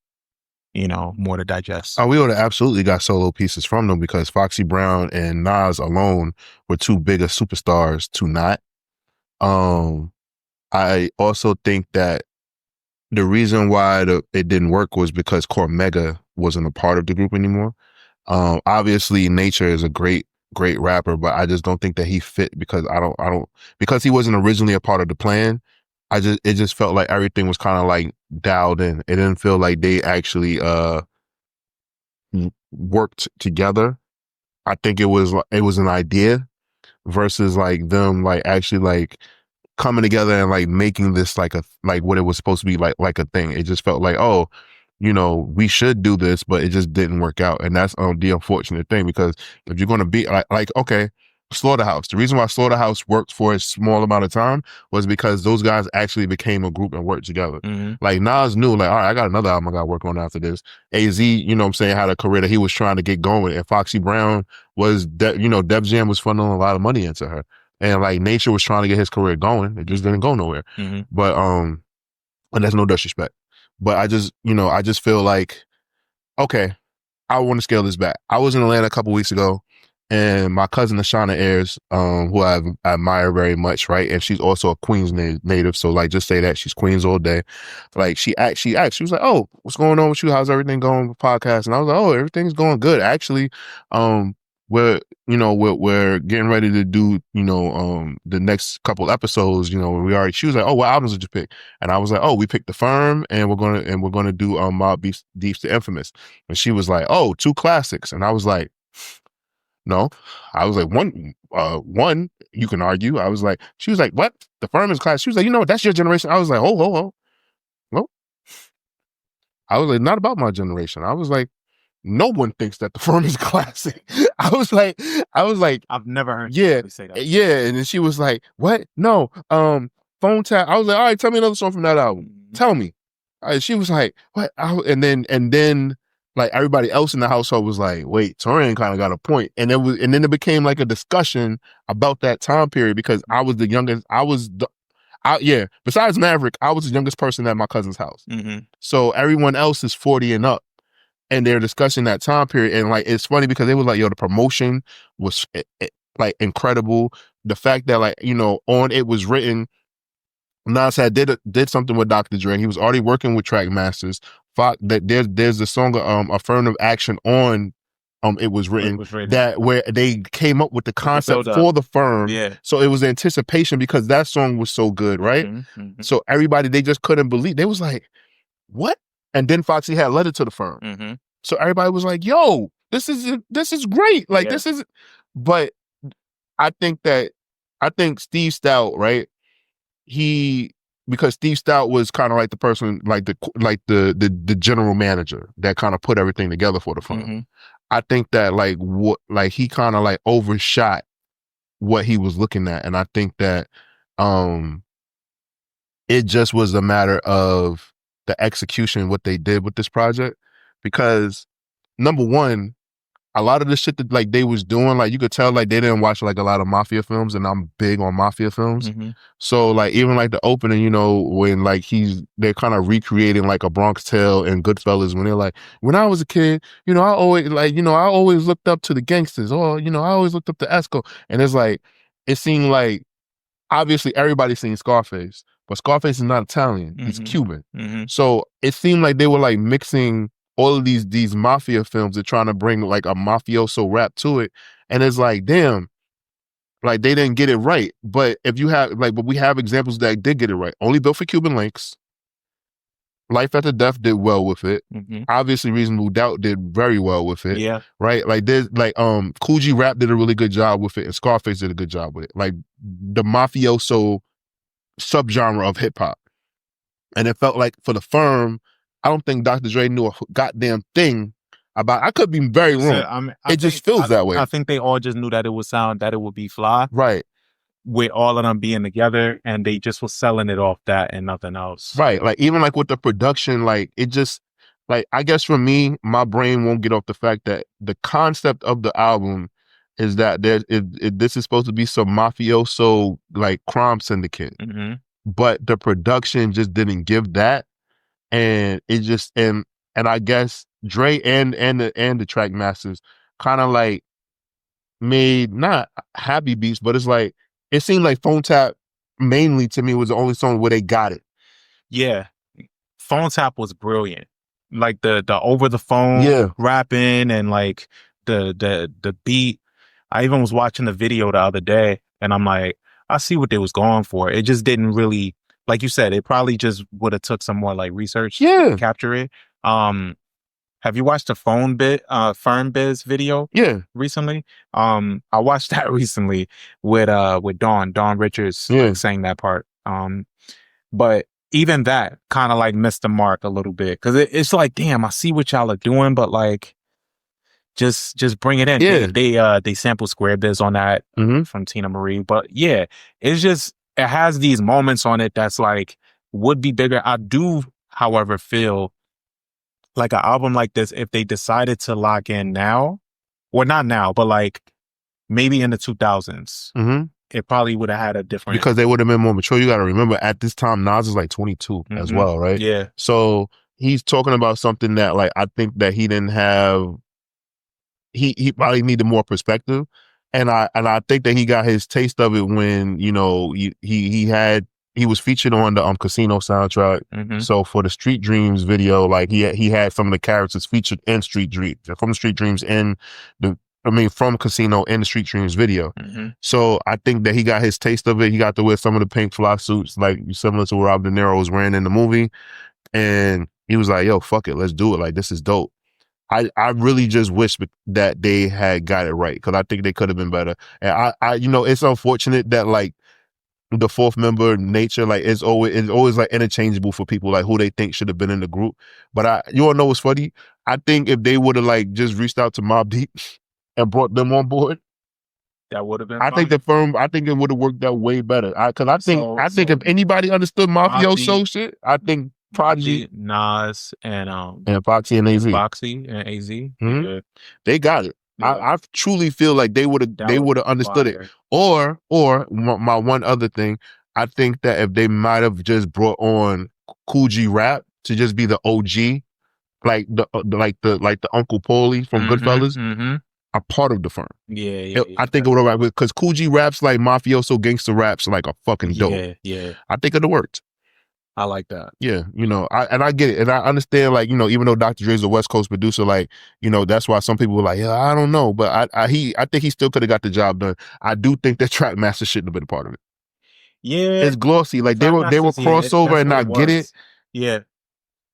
more to digest? Oh, we would have absolutely got solo pieces from them because Foxy Brown and Nas alone were too big of superstars to not. I also think that the reason why it didn't work was because Cormega wasn't a part of the group anymore. Obviously Nature is a great rapper, but I just don't think that he fit because because he wasn't originally a part of the plan. It just felt like everything was kind of like dialed in. It didn't feel like they actually worked together. I think it was an idea versus like them like actually like coming together and like making this like what it was supposed to be like a thing. It just felt like, oh, we should do this, but it just didn't work out. And that's the unfortunate thing, because if you're going to be okay, Slaughterhouse. The reason why Slaughterhouse worked for a small amount of time was because those guys actually became a group and worked together. Mm-hmm. Like Nas knew, like, all right, I got another album I got to work on after this. AZ, had a career that he was trying to get going. And Foxy Brown was, Def Jam was funneling a lot of money into her. And like Nature was trying to get his career going. It just didn't go nowhere. Mm-hmm. But, and that's no disrespect. But I just feel like, okay, I want to scale this back. I was in Atlanta a couple weeks ago, and my cousin Ashana Ayers, who I admire very much, right? And she's also a Queens native, so like just say that she's Queens all day. Like she was like, "Oh, what's going on with you? How's everything going with the podcast?" And I was like, "Oh, everything's going good, actually. We're getting ready to do, the next couple episodes, she was like, "Oh, what albums did you pick?" And I was like, "Oh, we picked The Firm, and we're gonna do Mob Deep's The Infamous." And she was like, "Oh, 2 classics." And I was like, "No." I was like, one, you can argue. I was like, she was like, "What? The Firm is classic." She was like, "That's your generation." I was like, "Oh. Well," I was like, "Not about my generation." I was like, no one thinks that The Firm is classic. I was like, I've never heard you say that. Yeah. And then she was like, "What? No, Phone Tap." I was like, "All right, tell me another song from that album. Tell me." She was like, "What?" And then like everybody else in the household was like, "Wait, Taurian kind of got a point." And then it became like a discussion about that time period, because I was the youngest. Besides Maverick, I was the youngest person at my cousin's house. Mm-hmm. So everyone else is 40 and up. And they're discussing that time period. And like, it's funny because they were like, "Yo, the promotion was like incredible." The fact that like, on It Was Written, Nas had did something with Dr. Dre. He was already working with Track Masters. There's the song Affirmative Action on It Was Written, that where they came up with the concept for The Firm. Yeah. So it was anticipation because that song was so good, right? Mm-hmm. So everybody, they just couldn't believe. They was like, "What?" And then Foxy had Letter to the Firm. Mm-hmm. So everybody was like, "Yo, this is great." Like, this is, but I think Steve Stout, right? Because Steve Stout was kind of like the person, like the general manager that kind of put everything together for The Firm. Mm-hmm. I think that he kind of like overshot what he was looking at. And I think that, it just was a matter of the execution, what they did with this project. Because number one, a lot of the shit that like they was doing, like you could tell like they didn't watch like a lot of mafia films, and I'm big on mafia films. Mm-hmm. So like even like the opening, when like they're kind of recreating like a Bronx Tale and Goodfellas, when they're like, "When I was a kid, I always looked up to the gangsters, or I always looked up to Esco." And it's like, it seemed like obviously everybody's seen Scarface, but Scarface is not Italian. Mm-hmm. He's Cuban. Mm-hmm. So it seemed like they were like mixing all of these mafia films. They're trying to bring like a mafioso rap to it. And it's like, damn, like they didn't get it right. But if you have but we have examples that did get it right. Only Built for Cuban Links. Life After Death did well with it. Mm-hmm. Obviously Reasonable Doubt did very well with it. Yeah. Right? Like there's Kool G Rap did a really good job with it, and Scarface did a good job with it. Like the mafioso subgenre of hip hop. And it felt like for the firm, I don't think Dr. Dre knew a goddamn thing about. I could be very wrong. It just feels that way. I think they all just knew that it would be fly. Right. With all of them being together, and they just was selling it off that and nothing else. Right. Like even like with the production, like it just like I guess for me, my brain won't get off the fact that the concept of the album is that this is supposed to be some mafioso like crime syndicate, but the production just didn't give that, and it just and I guess Dre and the track masters kind of like made not happy beats, but it's like it seemed like Phone Tap mainly to me was the only song where they got it. Yeah, Phone Tap was brilliant. Like the over the phone rapping and like the beat. I even was watching the video the other day, and I'm like, I see what they was going for. It just didn't really, like you said, it probably just would have took some more like research to capture it. Have you watched the Firm Biz video? Yeah. Recently? I watched that recently with Dawn Richards like, sang that part. But even that kind of like missed the mark a little bit. Cause it's like, damn, I see what y'all are doing, but like just bring it in. Yeah. They sample Square Biz on that from Tina Marie. But yeah, it's just it has these moments on it that's like would be bigger. I do, however, feel like an album like this, if they decided to lock in now, or not now, but like maybe in the 2000s, it probably would have had a different... Because they would have been more mature. You got to remember, at this time, Nas is like 22 as well, right? Yeah. So he's talking about something that like, I think that he didn't have... He probably needed more perspective. And I think that he got his taste of it when, you know, he was featured on the Casino soundtrack. So for the Street Dreams video, like he had some of the characters featured in Street Dreams, from Street Dreams from Casino in the Street Dreams video. So I think that he got his taste of it. He got to wear some of the pink fly suits, like similar to what Rob De Niro was wearing in the movie. And he was like, yo, fuck it, let's do it. Like, this is dope. I really just wish that they had got it right, because I think they could have been better. And I you know, it's unfortunate that like the fourth member nature, like it's always like interchangeable for people, like who they think should have been in the group. But you wanna know what's funny? I think if they would have like just reached out to Mobb Deep and brought them on board, that would have been. I think it would have worked out way better. Because I think if anybody understood mafioso shit, I think Prodigy, Nas, and Foxy and AZ. Yeah. They got it. Yeah. I truly feel like they would have understood it. Or my one other thing, I think that if they might have just brought on Kool G Rap to just be the OG, like the Uncle Paulie from Goodfellas, a part of the firm. Yeah. I think it would have, because Kool G Rap's like mafioso gangster raps like a fucking dope. Yeah. I think it'd have worked. I like that. Yeah, you know, I get it. And I understand, like, you know, even though Dr. Dre's a West Coast producer, like, you know, that's why some people were like, yeah, I don't know. But I think he still could have got the job done. I do think that Trackmaster shouldn't have been a part of it. Yeah. It's glossy. Like, they were crossover and not get it. Yeah.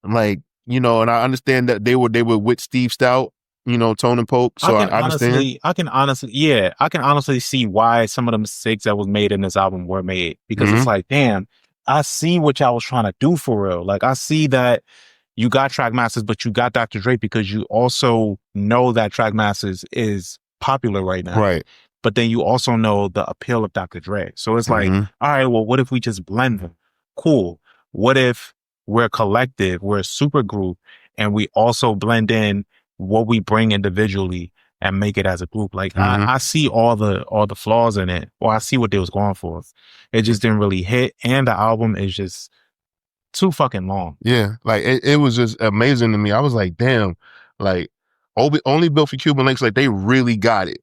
Like, you know, and I understand that they were with Steve Stout, you know, Tone and Poke. So I understand. I can honestly see why some of the mistakes that was made in this album were made. Because it's like, damn, I see what y'all was trying to do for real. Like, I see that you got Trackmasters, but you got Dr. Dre because you also know that Trackmasters is popular right now. Right. But then you also know the appeal of Dr. Dre. So it's like, all right, well, what if we just blend them? Cool. What if we're a collective, we're a super group, and we also blend in what we bring individually and make it as a group? Like, I see all the flaws in it, or I see what they was going for. It just didn't really hit, and the album is just too fucking long. Yeah, like it was just amazing to me. I was like, damn, like only built for Cuban Links, like they really got it.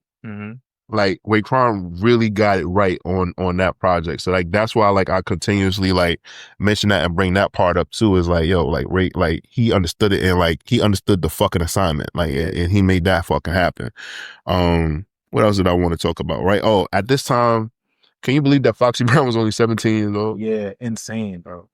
Like Raekwon really got it right on that project. So like that's why like I continuously like mention that and bring that part up too. Is like, yo, like Ray, like he understood it, and like he understood the fucking assignment, like, and he made that fucking happen. What else did I want to talk about? Right? Oh, at this time, can you believe that Foxy Brown was only 17 years old? Yeah, insane, bro.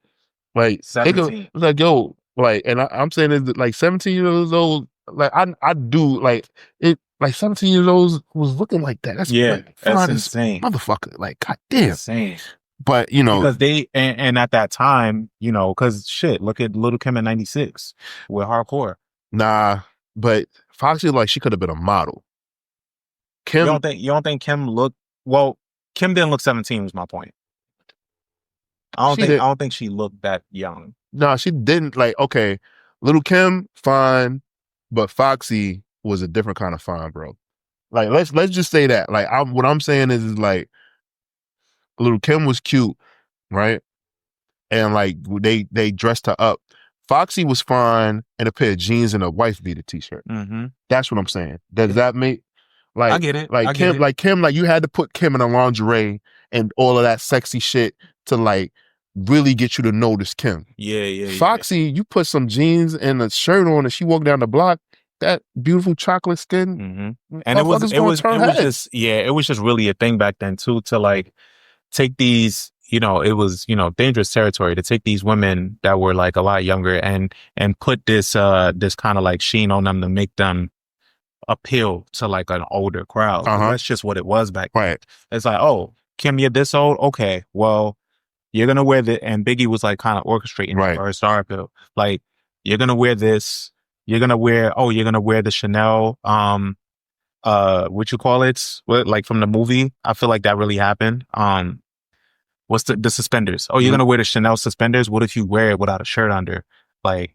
Like 17. It was like, yo, like, and I'm saying is like 17 years old. Like I do like it. Like 17 years old was looking like that. That's like, that's insane, motherfucker. Like, goddamn. Insane. But, you know. Because they, and at that time, you know, because shit, look at Little Kim in 96 with Hardcore. Nah, but Foxy, like, she could have been a model. Kim. You don't think Kim looked, well, Kim didn't look 17 was my point. I don't think she looked that young. No, she didn't. Like, okay, Little Kim, fine, but Foxy was a different kind of fine, bro. Like, let's just say that. Like, what I'm saying is like, Little Kim was cute, right? And like they dressed her up. Foxy was fine in a pair of jeans and a wife beater t-shirt. Mm-hmm. That's what I'm saying. Does that make like I get it? Like Kim, like Kim, like you had to put Kim in a lingerie and all of that sexy shit to like really get you to notice Kim. Yeah. Foxy, you put some jeans and a shirt on and she walked down the block, that beautiful chocolate skin. Mm-hmm. And it was just really a thing back then too, to like take these, you know, it was, you know, dangerous territory to take these women that were like a lot younger and put this kind of like sheen on them to make them appeal to like an older crowd. That's just what it was back then. Right. It's like, oh, Kim, you're this old? Okay, well, you're going to wear the, and Biggie was like kind of orchestrating it for a star appeal. Like, you're going to wear this, you're going to wear the Chanel, what you call it? What, like from the movie? I feel like that really happened. What's the suspenders? Oh, you're going to wear the Chanel suspenders? What if you wear it without a shirt under? Like,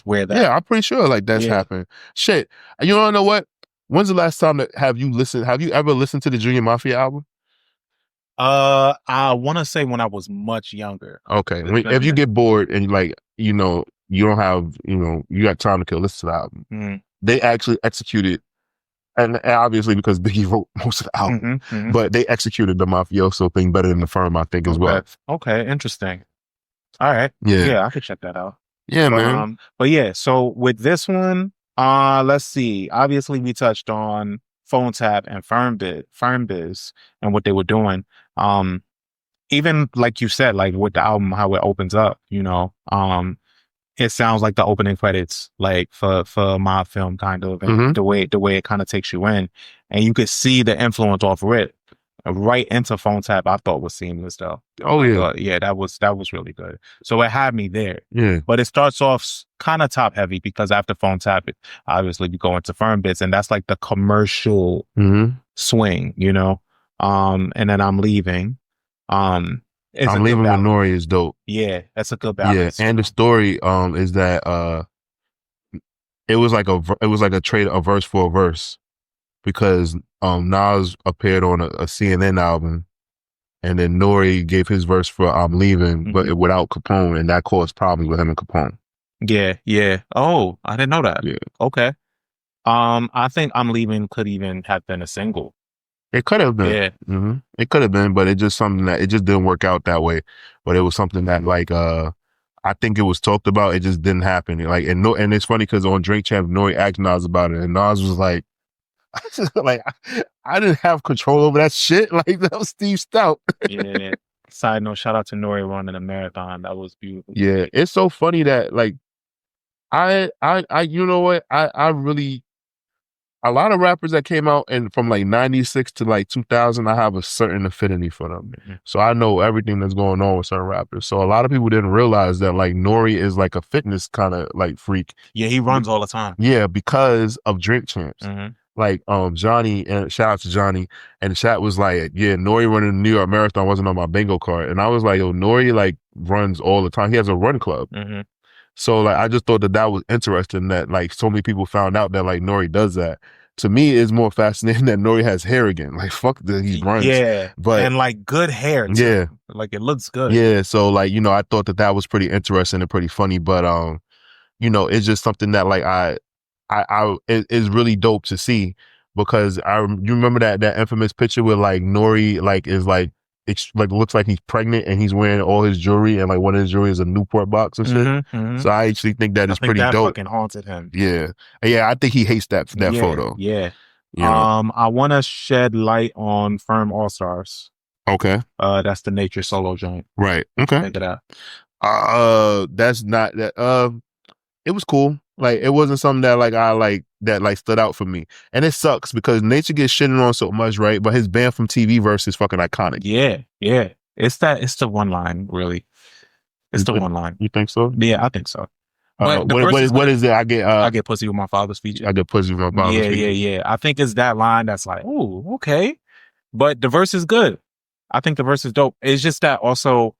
wear that. Yeah, I'm pretty sure like that's happened. Shit. You wanna know what? When's the last time that have you ever listened to the Junior Mafia album? I want to say when I was much younger. Okay. If you get bored and like, you know, you don't have, you know, you got time to kill, listen to the album. They actually executed, and obviously because Biggie wrote most of the album, but they executed the mafioso thing better than the Firm, I think, as well. Okay, interesting. All right. Yeah, I could check that out. Yeah, man. But yeah, so with this one, let's see. Obviously, we touched on Phone Tap and Firm Biz and what they were doing. Even like you said, like with the album, how it opens up, you know, it sounds like the opening credits, like for a mob film kind of, and the way it kind of takes you in, and you could see the influence off of it right into Phone Tap. I thought was seamless though. Oh yeah, yeah, that was really good. So it had me there. Yeah, but it starts off kind of top heavy because after Phone Tap, it obviously we go into Firm Bits, and that's like the commercial swing, you know. And then I'm Leaving. I'm Leaving with Nori is dope. Yeah, that's a good balance. Yeah, and the story is that it was like a verse for a verse, because Nas appeared on a CNN album, and then Nori gave his verse for I'm Leaving, but without Capone, and that caused problems with him and Capone. Yeah. Oh, I didn't know that. Yeah. Okay. I think I'm Leaving could even have been a single. It could have been. Yeah. It could have been, but it just didn't work out that way. But it was something that like I think it was talked about. It just didn't happen. Like and it's funny because on Drink Champ, Nori asked Nas about it, and Nas was like, like I didn't have control over that shit. Like that was Steve Stout. Yeah. Side note, shout out to Nori running a marathon. That was beautiful. Yeah, it's so funny that like I you know what, I really, a lot of rappers that came out and from like 96 to like 2000, I have a certain affinity for them. So I know everything that's going on with certain rappers. So a lot of people didn't realize that like Nori is like a fitness kind of like freak. Yeah, he runs all the time. Yeah, because of Drink Champs. Like Johnny, and shout out to Johnny, and the chat was like, yeah, Nori running the New York Marathon wasn't on my bingo card. And I was like, yo, Nori like runs all the time. He has a run club. So like I just thought that was interesting that like so many people found out that like Nori does that. To me, it's more fascinating that Nori has hair again. Like fuck that he runs. Yeah, but and like good hair too. Yeah, like it looks good. Yeah, so like, you know, I thought that was pretty interesting and pretty funny. But you know, it's just something that like it is really dope to see, because you remember that infamous picture where like Nori like is like looks like he's pregnant and he's wearing all his jewelry, and like one of his jewelry is a Newport box and shit. So I actually think that is pretty dope. Fucking haunted him. Yeah, I think he hates that photo. Yeah. You know? I want to shed light on Firm All Stars. Okay. That's the Nature solo joint. Right. Okay. Check it out. That's not that. It was cool. Like it wasn't something that like I like that like stood out for me, and it sucks because Nature gets shitted on so much, right? But his Banned from TV verse is fucking iconic. Yeah, It's the one line, really. It's the one line. You think so? Yeah, I think so. But what is it? I get pussy with my father's features. I get pussy with my father's features. Yeah. I think it's that line that's like, oh, okay. But the verse is good. I think the verse is dope. It's just that also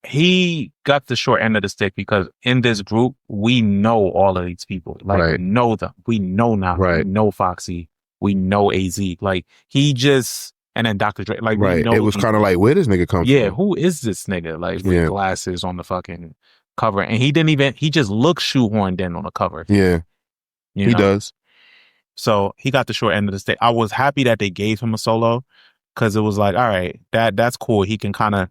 he got the short end of the stick because in this group, we know all of these people. Like, we know them. We know now. Right. We know Foxy. We know AZ. Like, he just... And then Dr. Dre, like, we know it was kind of like, where this nigga come from? Yeah, who is this nigga? Like, with glasses on the fucking cover. And he just looked shoehorned in on the cover. Yeah, he does. So he got the short end of the stick. I was happy that they gave him a solo because it was like, all right, that's cool. He can kind of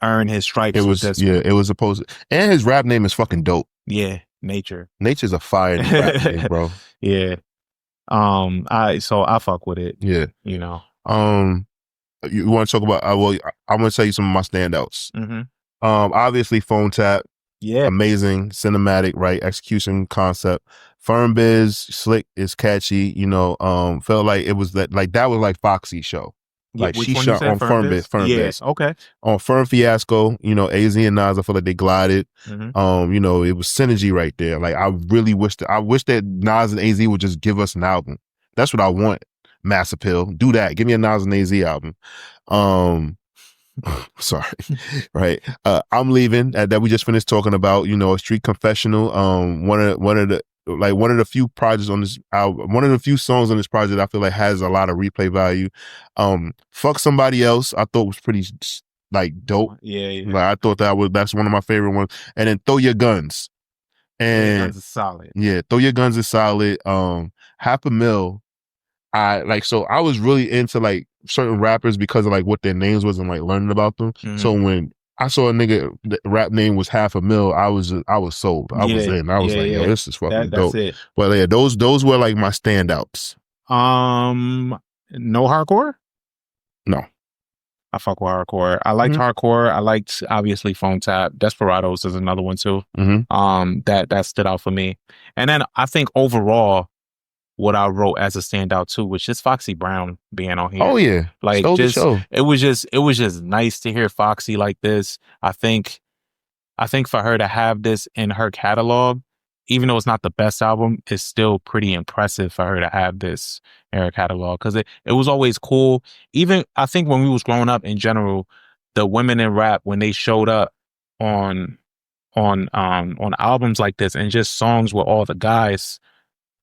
earn his stripes. It was, it was supposed to. And his rap name is fucking dope. Yeah, Nature. Nature's a fire rap name, bro. Yeah. So I fuck with it. Yeah. You know. You want to talk about? I'm going to tell you some of my standouts. Mm-hmm. Obviously, Phone Tap. Yeah. Amazing cinematic, right? Execution concept. Firm Biz, slick, is catchy. You know, felt like it was that was like Foxy's show. Like she shot on Firm Biz. Biz. Okay. On Firm Fiasco, you know, AZ and Nas, I feel like they glided. Mm-hmm. You know, it was synergy right there. Like I really wish that Nas and AZ would just give us an album. That's what I want. Mass Appeal. Do that. Give me a Nas and AZ album. Sorry. Right. I'm Leaving that we just finished talking about, you know, a street confessional. One of the few projects on this album, one of the few songs on this project I feel like has a lot of replay value. Fuck Somebody Else, I thought was pretty like dope. Yeah. Like I thought that's one of my favorite ones. And then Throw Your Guns. And Throw Your Guns is solid. Yeah, Throw Your Guns is solid. Half a Mil. I was really into like certain rappers because of like what their names was and like learning about them. Mm-hmm. So when I saw a nigga the rap name was Half a Mil, I was sold. I was in. I was like, yo, this is fucking dope. It. But yeah, those were like my standouts. No hardcore? No. I fuck with hardcore. I liked hardcore. I liked obviously Phone Tap. Desperados is another one too. Mm-hmm. That stood out for me. And then I think overall what I wrote as a standout too was just Foxy Brown being on here. Oh yeah, like stole just the show. It was just nice to hear Foxy like this. I think for her to have this in her catalog, even though it's not the best album, it's still pretty impressive for her to have this in her catalog because it was always cool. Even I think when we was growing up in general, the women in rap when they showed up on albums like this and just songs with all the guys,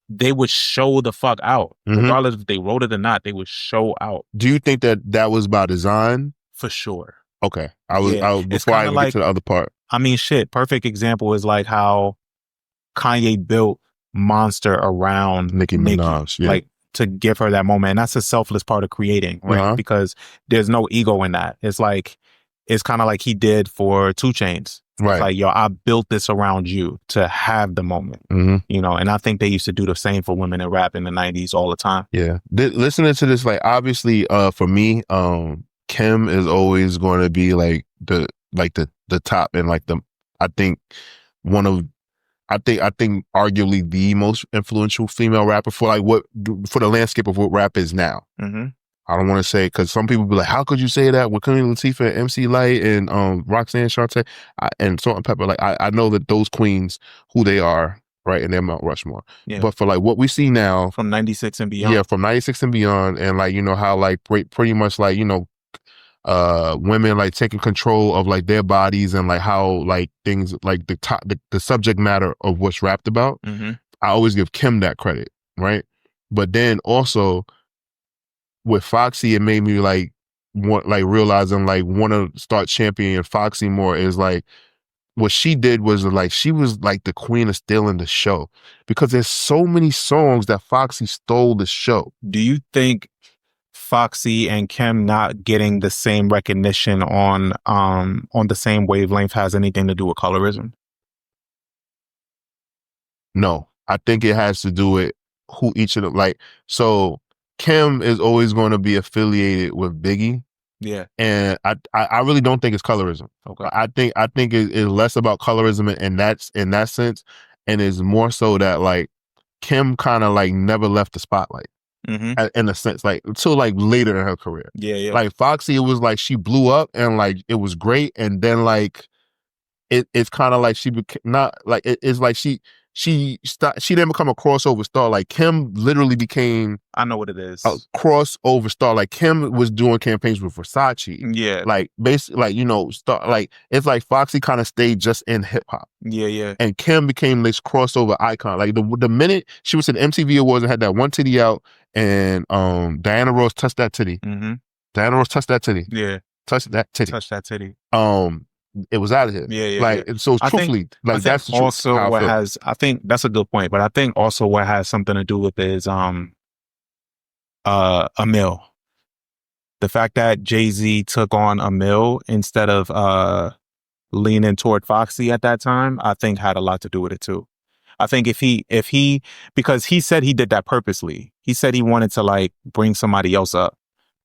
they would show the fuck out. Regardless if they wrote it or not, they would show out. Do you think that was by design? For sure. Okay. Before I get to the other part. I mean, shit, perfect example is like how Kanye built Monster around Nicki Minaj. Yeah. Like to give her that moment. And that's a selfless part of creating, right? Because there's no ego in that. It's kind of like he did for 2 Chainz. Right. It's like, yo, I built this around you to have the moment, you know, and I think they used to do the same for women in rap in the 90s all the time. Yeah. Listening to this, like, obviously, for me, Kim is always going to be like the top and like I think arguably the most influential female rapper for the landscape of what rap is now. I don't want to say, because some people be like, how could you say that with Queen Latifah, MC Lyte, and Roxanne Shante, and Salt and Pepper? Like, I know that those queens, who they are, right, and they're Mount Rushmore. Yeah. But for like what we see now, from 96 and beyond. Yeah, from 96 and beyond, and like, you know, how like pretty much like, you know, women like taking control of like their bodies and like how like things like the subject matter of what's rapped about. I always give Kim that credit, right? But then also with Foxy, it made me like realizing like want to start championing Foxy more. Is like what she did was like she was like the queen of stealing the show, because there's so many songs that Foxy stole the show. Do you think Foxy and Kim not getting the same recognition on the same wavelength has anything to do with colorism? No, I think it has to do with who each of them like. So Kim is always going to be affiliated with Biggie. Yeah. And I really don't think it's colorism. Okay. I think it's less about colorism in that sense, and it's more so that like Kim kind of like never left the spotlight. in a sense, like until like later in her career. Yeah. Like Foxy, it was like she blew up and like it was great, and then like it's kind of like she became not like it's like she didn't become a crossover star. Like Kim literally became I know what it is. A crossover star. Like Kim was doing campaigns with Versace. Yeah. Like basically like, you know, like it's like Foxy kind of stayed just in hip hop. Yeah. And Kim became this crossover icon. Like the minute she was at MTV Awards and had that one titty out and Diana Ross touched that titty. Diana Ross touched that titty. Yeah. Touched that titty. Touched that titty. It was out of here. Yeah. Like, and so truthfully, like that's also what has. I think that's a good point, but I think also what has something to do with is Emil. The fact that Jay-Z took on Emil instead of leaning toward Foxy at that time, I think had a lot to do with it too. I think if he because he said he did that purposely. He said he wanted to like bring somebody else up.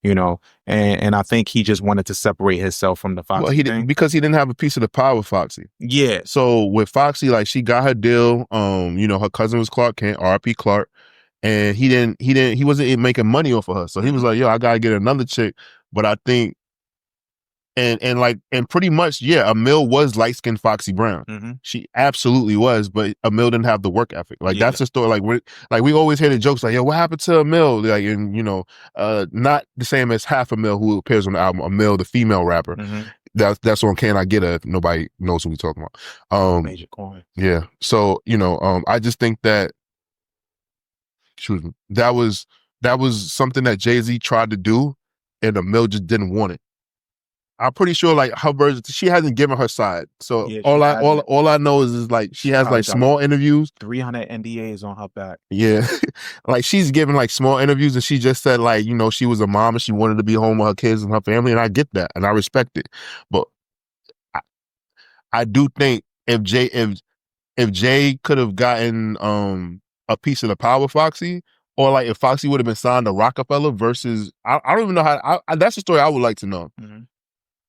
You know, and I think he just wanted to separate himself from the Foxy thing. Because he didn't have a piece of the pie with Foxy. Yeah. So with Foxy, like she got her deal. You know, her cousin was Clark Kent, R.P. Clark, and he wasn't making money off of her. So he was like, yo, I gotta get another chick. But I think and pretty much, yeah, Emil was light-skinned Foxy Brown. She absolutely was, but Emil didn't have the work ethic. Like that's the story. Like we always hear the jokes like, yo, what happened to Emil? Like, and you know, not the same as Half Emil who appears on the album, Emil, the female rapper. That's on Can I Get Her? Nobody knows who we're talking about. Major coin. Yeah. So, you know, I just think that excuse me, that was something that Jay-Z tried to do and Emil just didn't want it. I'm pretty sure like her version, she hasn't given her side. So yeah, all I know is like she has like small interviews. 300 NDAs on her back. Yeah. Like she's giving like small interviews and she just said like, you know, she was a mom and she wanted to be home with her kids and her family. And I get that and I respect it. But I do think if Jay could have gotten a piece of the power with Foxy, or like if Foxy would have been signed to Rockefeller versus I don't even know how that's the story I would like to know.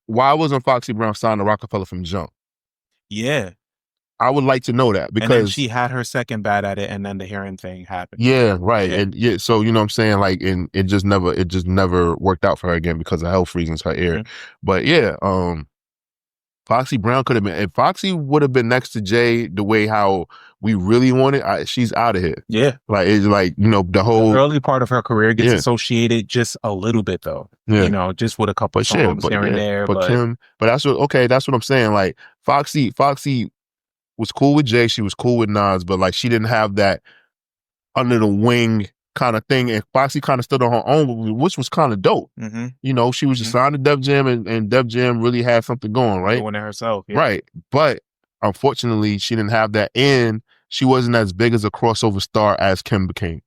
Why wasn't Foxy Brown signed to Rockefeller from jump? Yeah. I would like to know that because and then she had her second bad at it and then the hearing thing happened. Yeah, right. Yeah. And yeah, so you know what I'm saying? Like, and it just never worked out for her again because of health reasons, her ear. But yeah, Foxy Brown could have been, if Foxy would have been next to Jay the way how we really want it, she's out of here. Yeah. Like, it's like, you know, the early part of her career gets associated just a little bit though. Yeah. You know, just with a couple of songs here and there. But that's what I'm saying. Like, Foxy was cool with Jay, she was cool with Nas, but like, she didn't have that under the wing kind of thing, and Foxy kind of stood on her own, which was kind of dope. You know, she was just signed to Def Jam, and Def Jam really had something going, right? Doing it herself, right? But unfortunately, she didn't have that, and she wasn't as big as a crossover star as Kim became.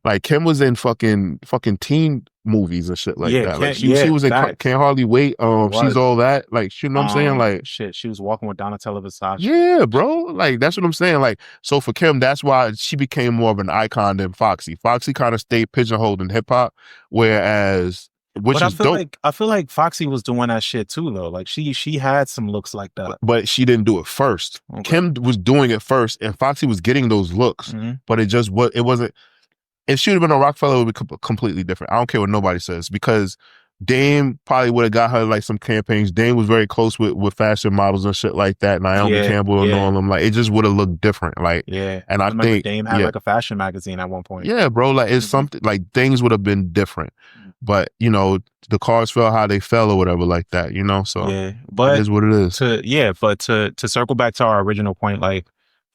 Like Kim was in fucking teen movies and shit like that. Like she was in Can't Hardly Wait. She's All That. Like, you know what I'm saying? Like shit, she was walking with Donatella Versace. Yeah, bro. Like that's what I'm saying. Like, so for Kim, that's why she became more of an icon than Foxy. Foxy kind of stayed pigeonholed in hip hop, whereas I feel like Foxy was doing that shit too, though. Like she had some looks like that, but she didn't do it first. Okay. Kim was doing it first, and Foxy was getting those looks. But it wasn't. If she would have been a Rockefeller, it would be completely different. I don't care what nobody says, because Dame probably would have got her like some campaigns. Dame was very close with fashion models and shit like that. Naomi Campbell and all them. Like, it just would have looked different. Like, and I think Dame had like a fashion magazine at one point. Yeah, bro. Like, it's something like things would have been different. But you know, the cards fell how they fell or whatever like that. You know, so but it is what it is. But to circle back to our original point, like,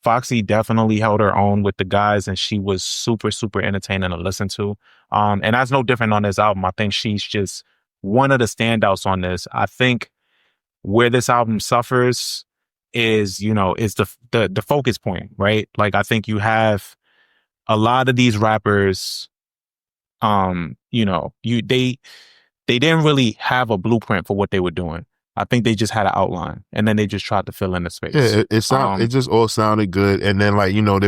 Foxy definitely held her own with the guys, and she was super, super entertaining to listen to. And that's no different on this album. I think she's just one of the standouts on this. I think where this album suffers is the focus point, right? Like, I think you have a lot of these rappers, they didn't really have a blueprint for what they were doing. I think they just had an outline, and then they just tried to fill in the space. Yeah, it just all sounded good, and then like, you know,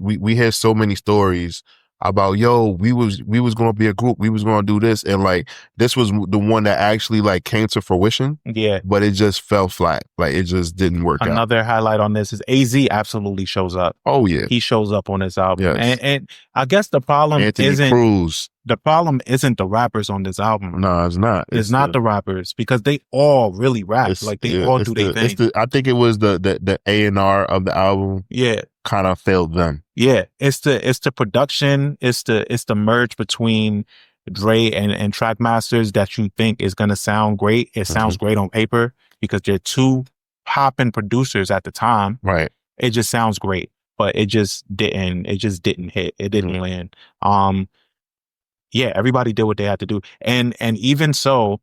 we hear so many stories about, yo, we was going to be a group. We was going to do this. And like, this was the one that actually like came to fruition. Yeah. But it just fell flat. Like, it just didn't work out. Another highlight on this is AZ absolutely shows up. Oh, yeah. He shows up on this album. Yes. And I guess the problem Cruz. The problem isn't the rappers on this album. No, it's not. It's not the rappers, because they all really rap. Like, they all do their thing. I think it was the A&R of the album. Yeah. Kind of failed them. Yeah. It's the production. It's the merge between Dre and track masters that you think is going to sound great. It sounds great on paper because they're two popping producers at the time. Right. It just sounds great, but it just didn't hit. It didn't land. Yeah, everybody did what they had to do. And even so,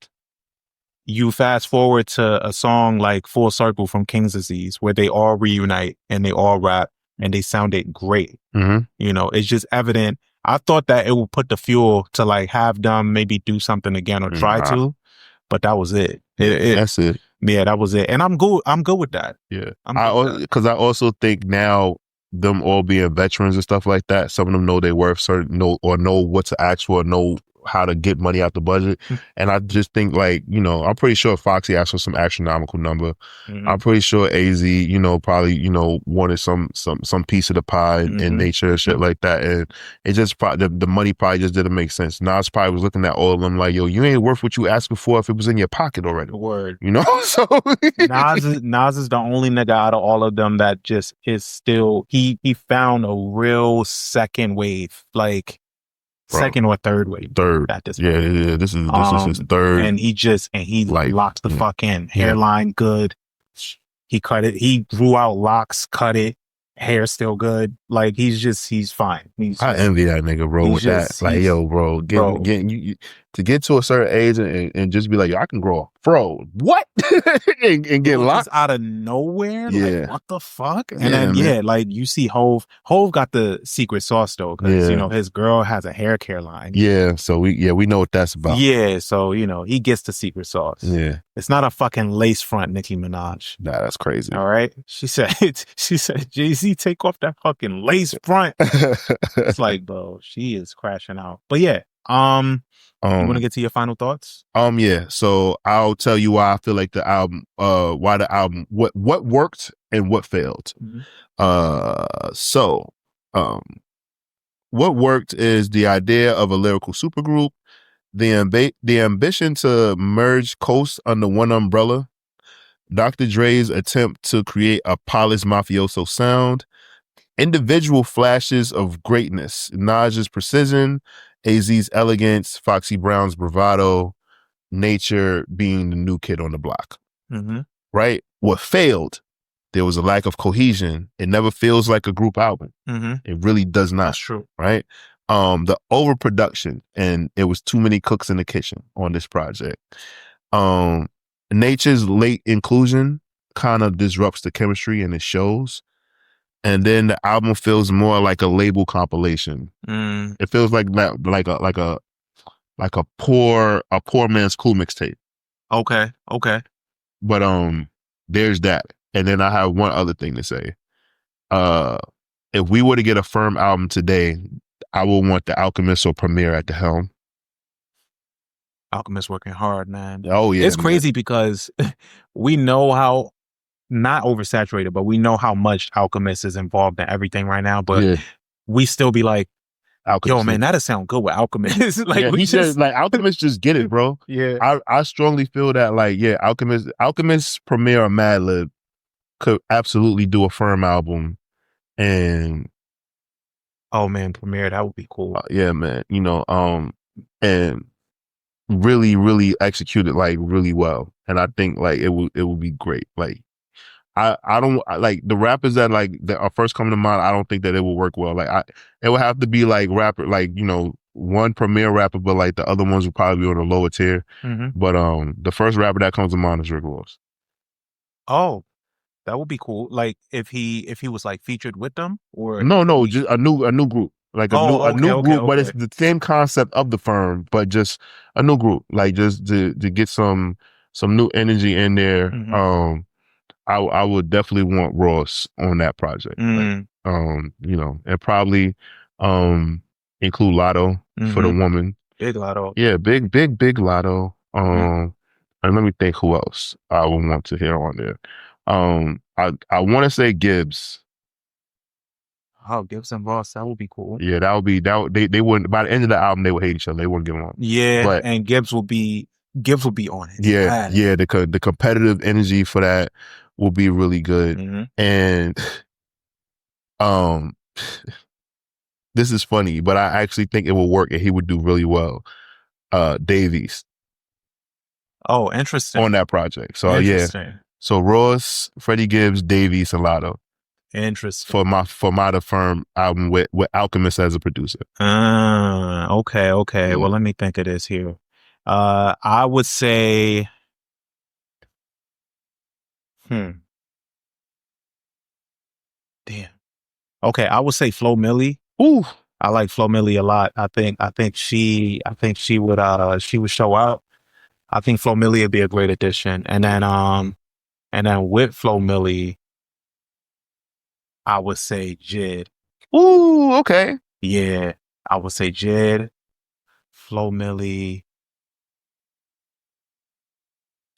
you fast forward to a song like Full Circle from King's Disease, where they all reunite and they all rap and they sounded great. You know, it's just evident. I thought that it would put the fuel to like have them maybe do something again or try to, but that was it. That's it. Yeah, that was it. And I'm good with that. Yeah. Because I also think now, them all being veterans and stuff like that, some of them know their worth, know what to ask for, know how to get money out the budget. And I just think, like, you know, I'm pretty sure Foxy asked for some astronomical number. I'm pretty sure AZ, you know, probably, you know, wanted some piece of the pie in nature and shit like that. And it just probably, the money probably just didn't make sense. Nas probably was looking at all of them like, yo, you ain't worth what you asking for if it was in your pocket already. Word. You know? So Nas is the only nigga out of all of them that just is still, he found a real second wave, like, second or third wave. Third. At this point. Yeah. This is his third. And he like, locked the fuck in. Hairline good. He cut it. He grew out locks, cut it. Hair still good. Like, he's fine. I envy that nigga, bro, with that. Like, yo, bro, getting you to get to a certain age and just be like, yo, I can grow a fro. What? and get locked out of nowhere. Yeah. Like, what the fuck? And then like, you see Hove got the secret sauce though, because you know, his girl has a hair care line. Yeah. So we know what that's about. Yeah. So, you know, he gets the secret sauce. Yeah. It's not a fucking lace front Nicki Minaj. Nah, that's crazy. All right. She said, Jay-Z, take off that fucking lace front. It's like, bro, she is crashing out. But yeah, you want to get to your final thoughts? Yeah. So I'll tell you why I feel like the album, what worked and what failed. So what worked is the idea of a lyrical supergroup, the ambition to merge coasts under one umbrella, Dr. Dre's attempt to create a polished mafioso sound, individual flashes of greatness, Nas's precision, AZ's elegance, Foxy Brown's bravado, Nature being the new kid on the block. Right? What failed, there was a lack of cohesion. It never feels like a group album. It really does not. That's true. Right? The overproduction, and it was too many cooks in the kitchen on this project. Nature's late inclusion kind of disrupts the chemistry and it shows. And then the album feels more like a label compilation. It feels like a poor man's Cool mixtape. Okay. But there's that. And then I have one other thing to say. If we were to get a firm album today, I would want the Alchemist or Premier at the helm. Alchemist working hard, man. Oh yeah, it's crazy because we know how, not oversaturated, but we know how much Alchemist is involved in everything right now. But we still be like, Alchemist, yo, man, that'll sound good with Alchemist. Like, he said, like, Alchemist just get it, bro. Yeah, I strongly feel that, like, yeah, Alchemist, Premier, or Madlib could absolutely do a firm album, and oh man, Premier, that would be cool. Yeah, man, you know, and really, really execute it like really well, and I think like it would be great. Like, I don't like the rappers that are first coming to mind. I don't think that it will work well. Like, it would have to be like rapper, like, you know, one Premier rapper, but like the other ones would probably be on a lower tier. But the first rapper that comes to mind is Regg. Oh, that would be cool. Like, if he was like featured with them, or no, just a new group. Like a new group, but it's the same concept of the firm, but just a new group. Like, just to get some new energy in there. I would definitely want Ross on that project. Like, you know, and probably include Lotto for the woman. Big Lotto. Yeah, big Lotto. And let me think who else I would want to hear on there. I want to say Gibbs. Oh, Gibbs and Ross, that would be cool. Yeah, they wouldn't, by the end of the album they would hate each other. They wouldn't get along. Yeah, and Gibbs will be on it. Yeah, the competitive energy for that will be really good. And this is funny, but I actually think it will work and he would do really well. Davies. Oh, interesting. On that project. So yeah. So Ross, Freddie Gibbs, Davies, and Lotto. Interesting. For my The Firm album with Alchemist as a producer. Okay. Yeah. Well, let me think of this here. I would say Damn. Okay, I would say Flo Milli. Ooh. I like Flo Milli a lot. I think she would show out. I think Flo Milli would be a great addition. And then with Flo Milli, I would say Jid. Ooh, okay. Yeah, I would say Jid, Flo Milli,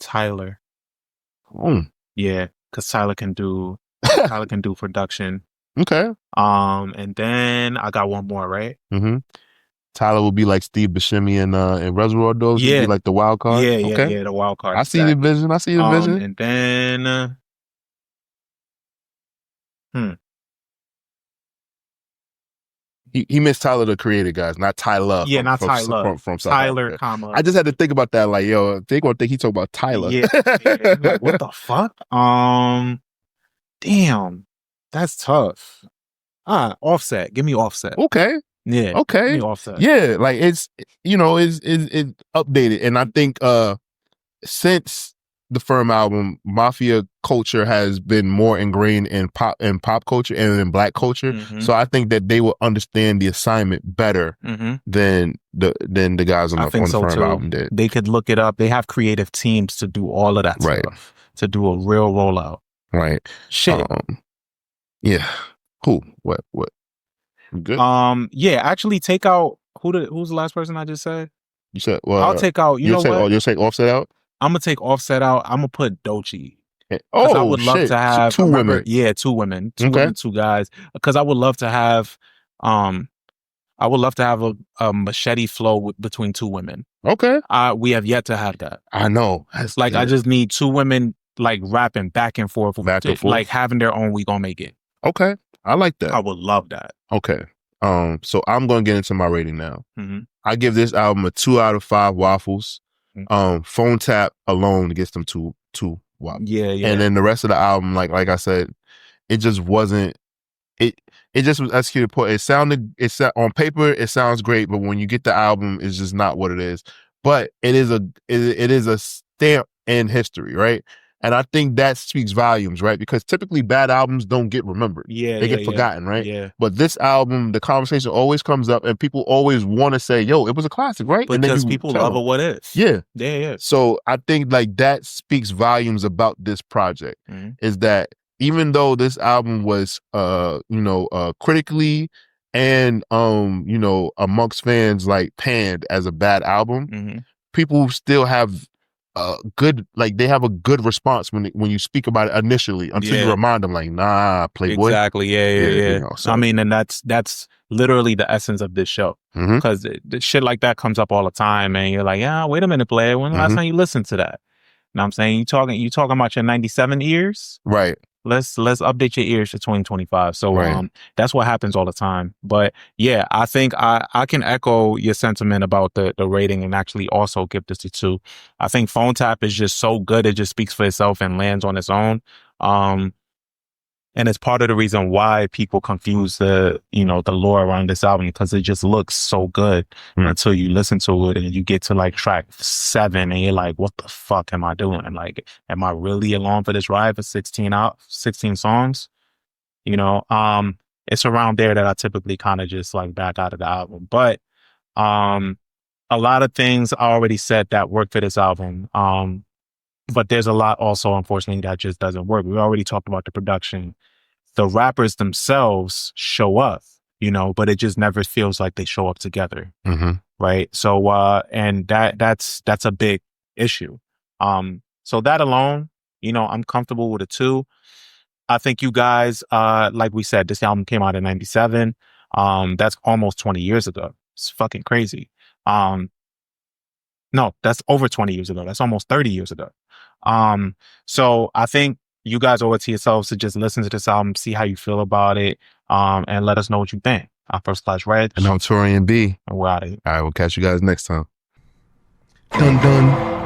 Tyler. Yeah, because Tyler can do production. Okay. And then I got one more, right? Tyler will be like Steve Buscemi in Reservoir Dogs. Yeah. He'll be like the wild card. Yeah, the wild card. I see the vision. And then He missed Tyler the Creator, guys, not Tyler. Yeah, not Tyler. From Tyler, I just had to think about that. Like, yo, they gonna think he talking about Tyler. Yeah. Like, what the fuck? Damn, that's tough. Offset. Give me Offset. Okay. Yeah. Okay. Give me Offset. Yeah, like it's updated, and I think since the Firm album, Mafia culture has been more ingrained in pop culture and in Black culture. So I think that they will understand the assignment better than the guys on the Firm album did. They could look it up. They have creative teams to do all of that stuff, to do a real rollout. Right. Shit. Yeah. Cool. What? Good. Yeah. Actually, take out who's the last person I just said? You said. Well, I'll take out. You know what? You'll take Offset out. I'm gonna take Offset out. I'm gonna put Doechii. Oh, I would love to have two women. Yeah, two women. Two women, two guys. Because I would love to have a machete flow between two women. Okay. We have yet to have that. I know. I just need two women like rapping back and forth. Like having their own We Gonna Make It. Okay. I like that. I would love that. Okay. So I'm gonna get into my rating now. I give this album a 2 out of 5 waffles. Phone Tap alone gets them two waffles. Yeah. And then the rest of the album, like I said, it just wasn't. It just was executed poor. It sounded on paper, it sounds great, but when you get the album, it's just not what it is. But it is a stamp in history, right? And I think that speaks volumes, right? Because typically bad albums don't get remembered. Yeah. They get forgotten, right? Yeah. But this album, the conversation always comes up and people always want to say, yo, it was a classic, right? Because people love it what is. Yeah. Yeah. So I think like that speaks volumes about this project, is that even though this album was critically and amongst fans like panned as a bad album, people still have they have a good response when you speak about it initially until you remind them like, nah, Playboy. Exactly. Yeah. So. I mean, and that's literally the essence of this show, because the shit like that comes up all the time, and you're like, yeah, wait a minute, player. When the last time you listened to that? You know what I'm saying? You talking about your 97 ears? Right. Let's update your ears to 2025. So that's what happens all the time. But yeah, I think I can echo your sentiment about the rating and actually also give this a 2. I think Phone Tap is just so good. It just speaks for itself and lands on its own. And it's part of the reason why people confuse the lore around this album, because it just looks so good until you listen to it and you get to like track 7 and you're like, what the fuck am I doing? Like, am I really along for this ride for 16 songs? It's around there that I typically kind of just like back out of the album. But a lot of things I already said that work for this album. But there's a lot also, unfortunately, that just doesn't work. We already talked about the production. The rappers themselves show up. you know, but it just never feels like they show up together. Mm-hmm. Right. So, and that's a big issue. So that alone, you know, I'm comfortable with it too. I think you guys, like we said, this album came out in 97. That's almost 20 years ago. It's fucking crazy. No, that's over 20 years ago. That's almost 30 years ago. So I think you guys owe it to yourselves to just listen to this album, see how you feel about it, and let us know what you think. I'm First Class Regg. And I'm Taurian B. And we're out of here. All right, we'll catch you guys next time. Dun dun.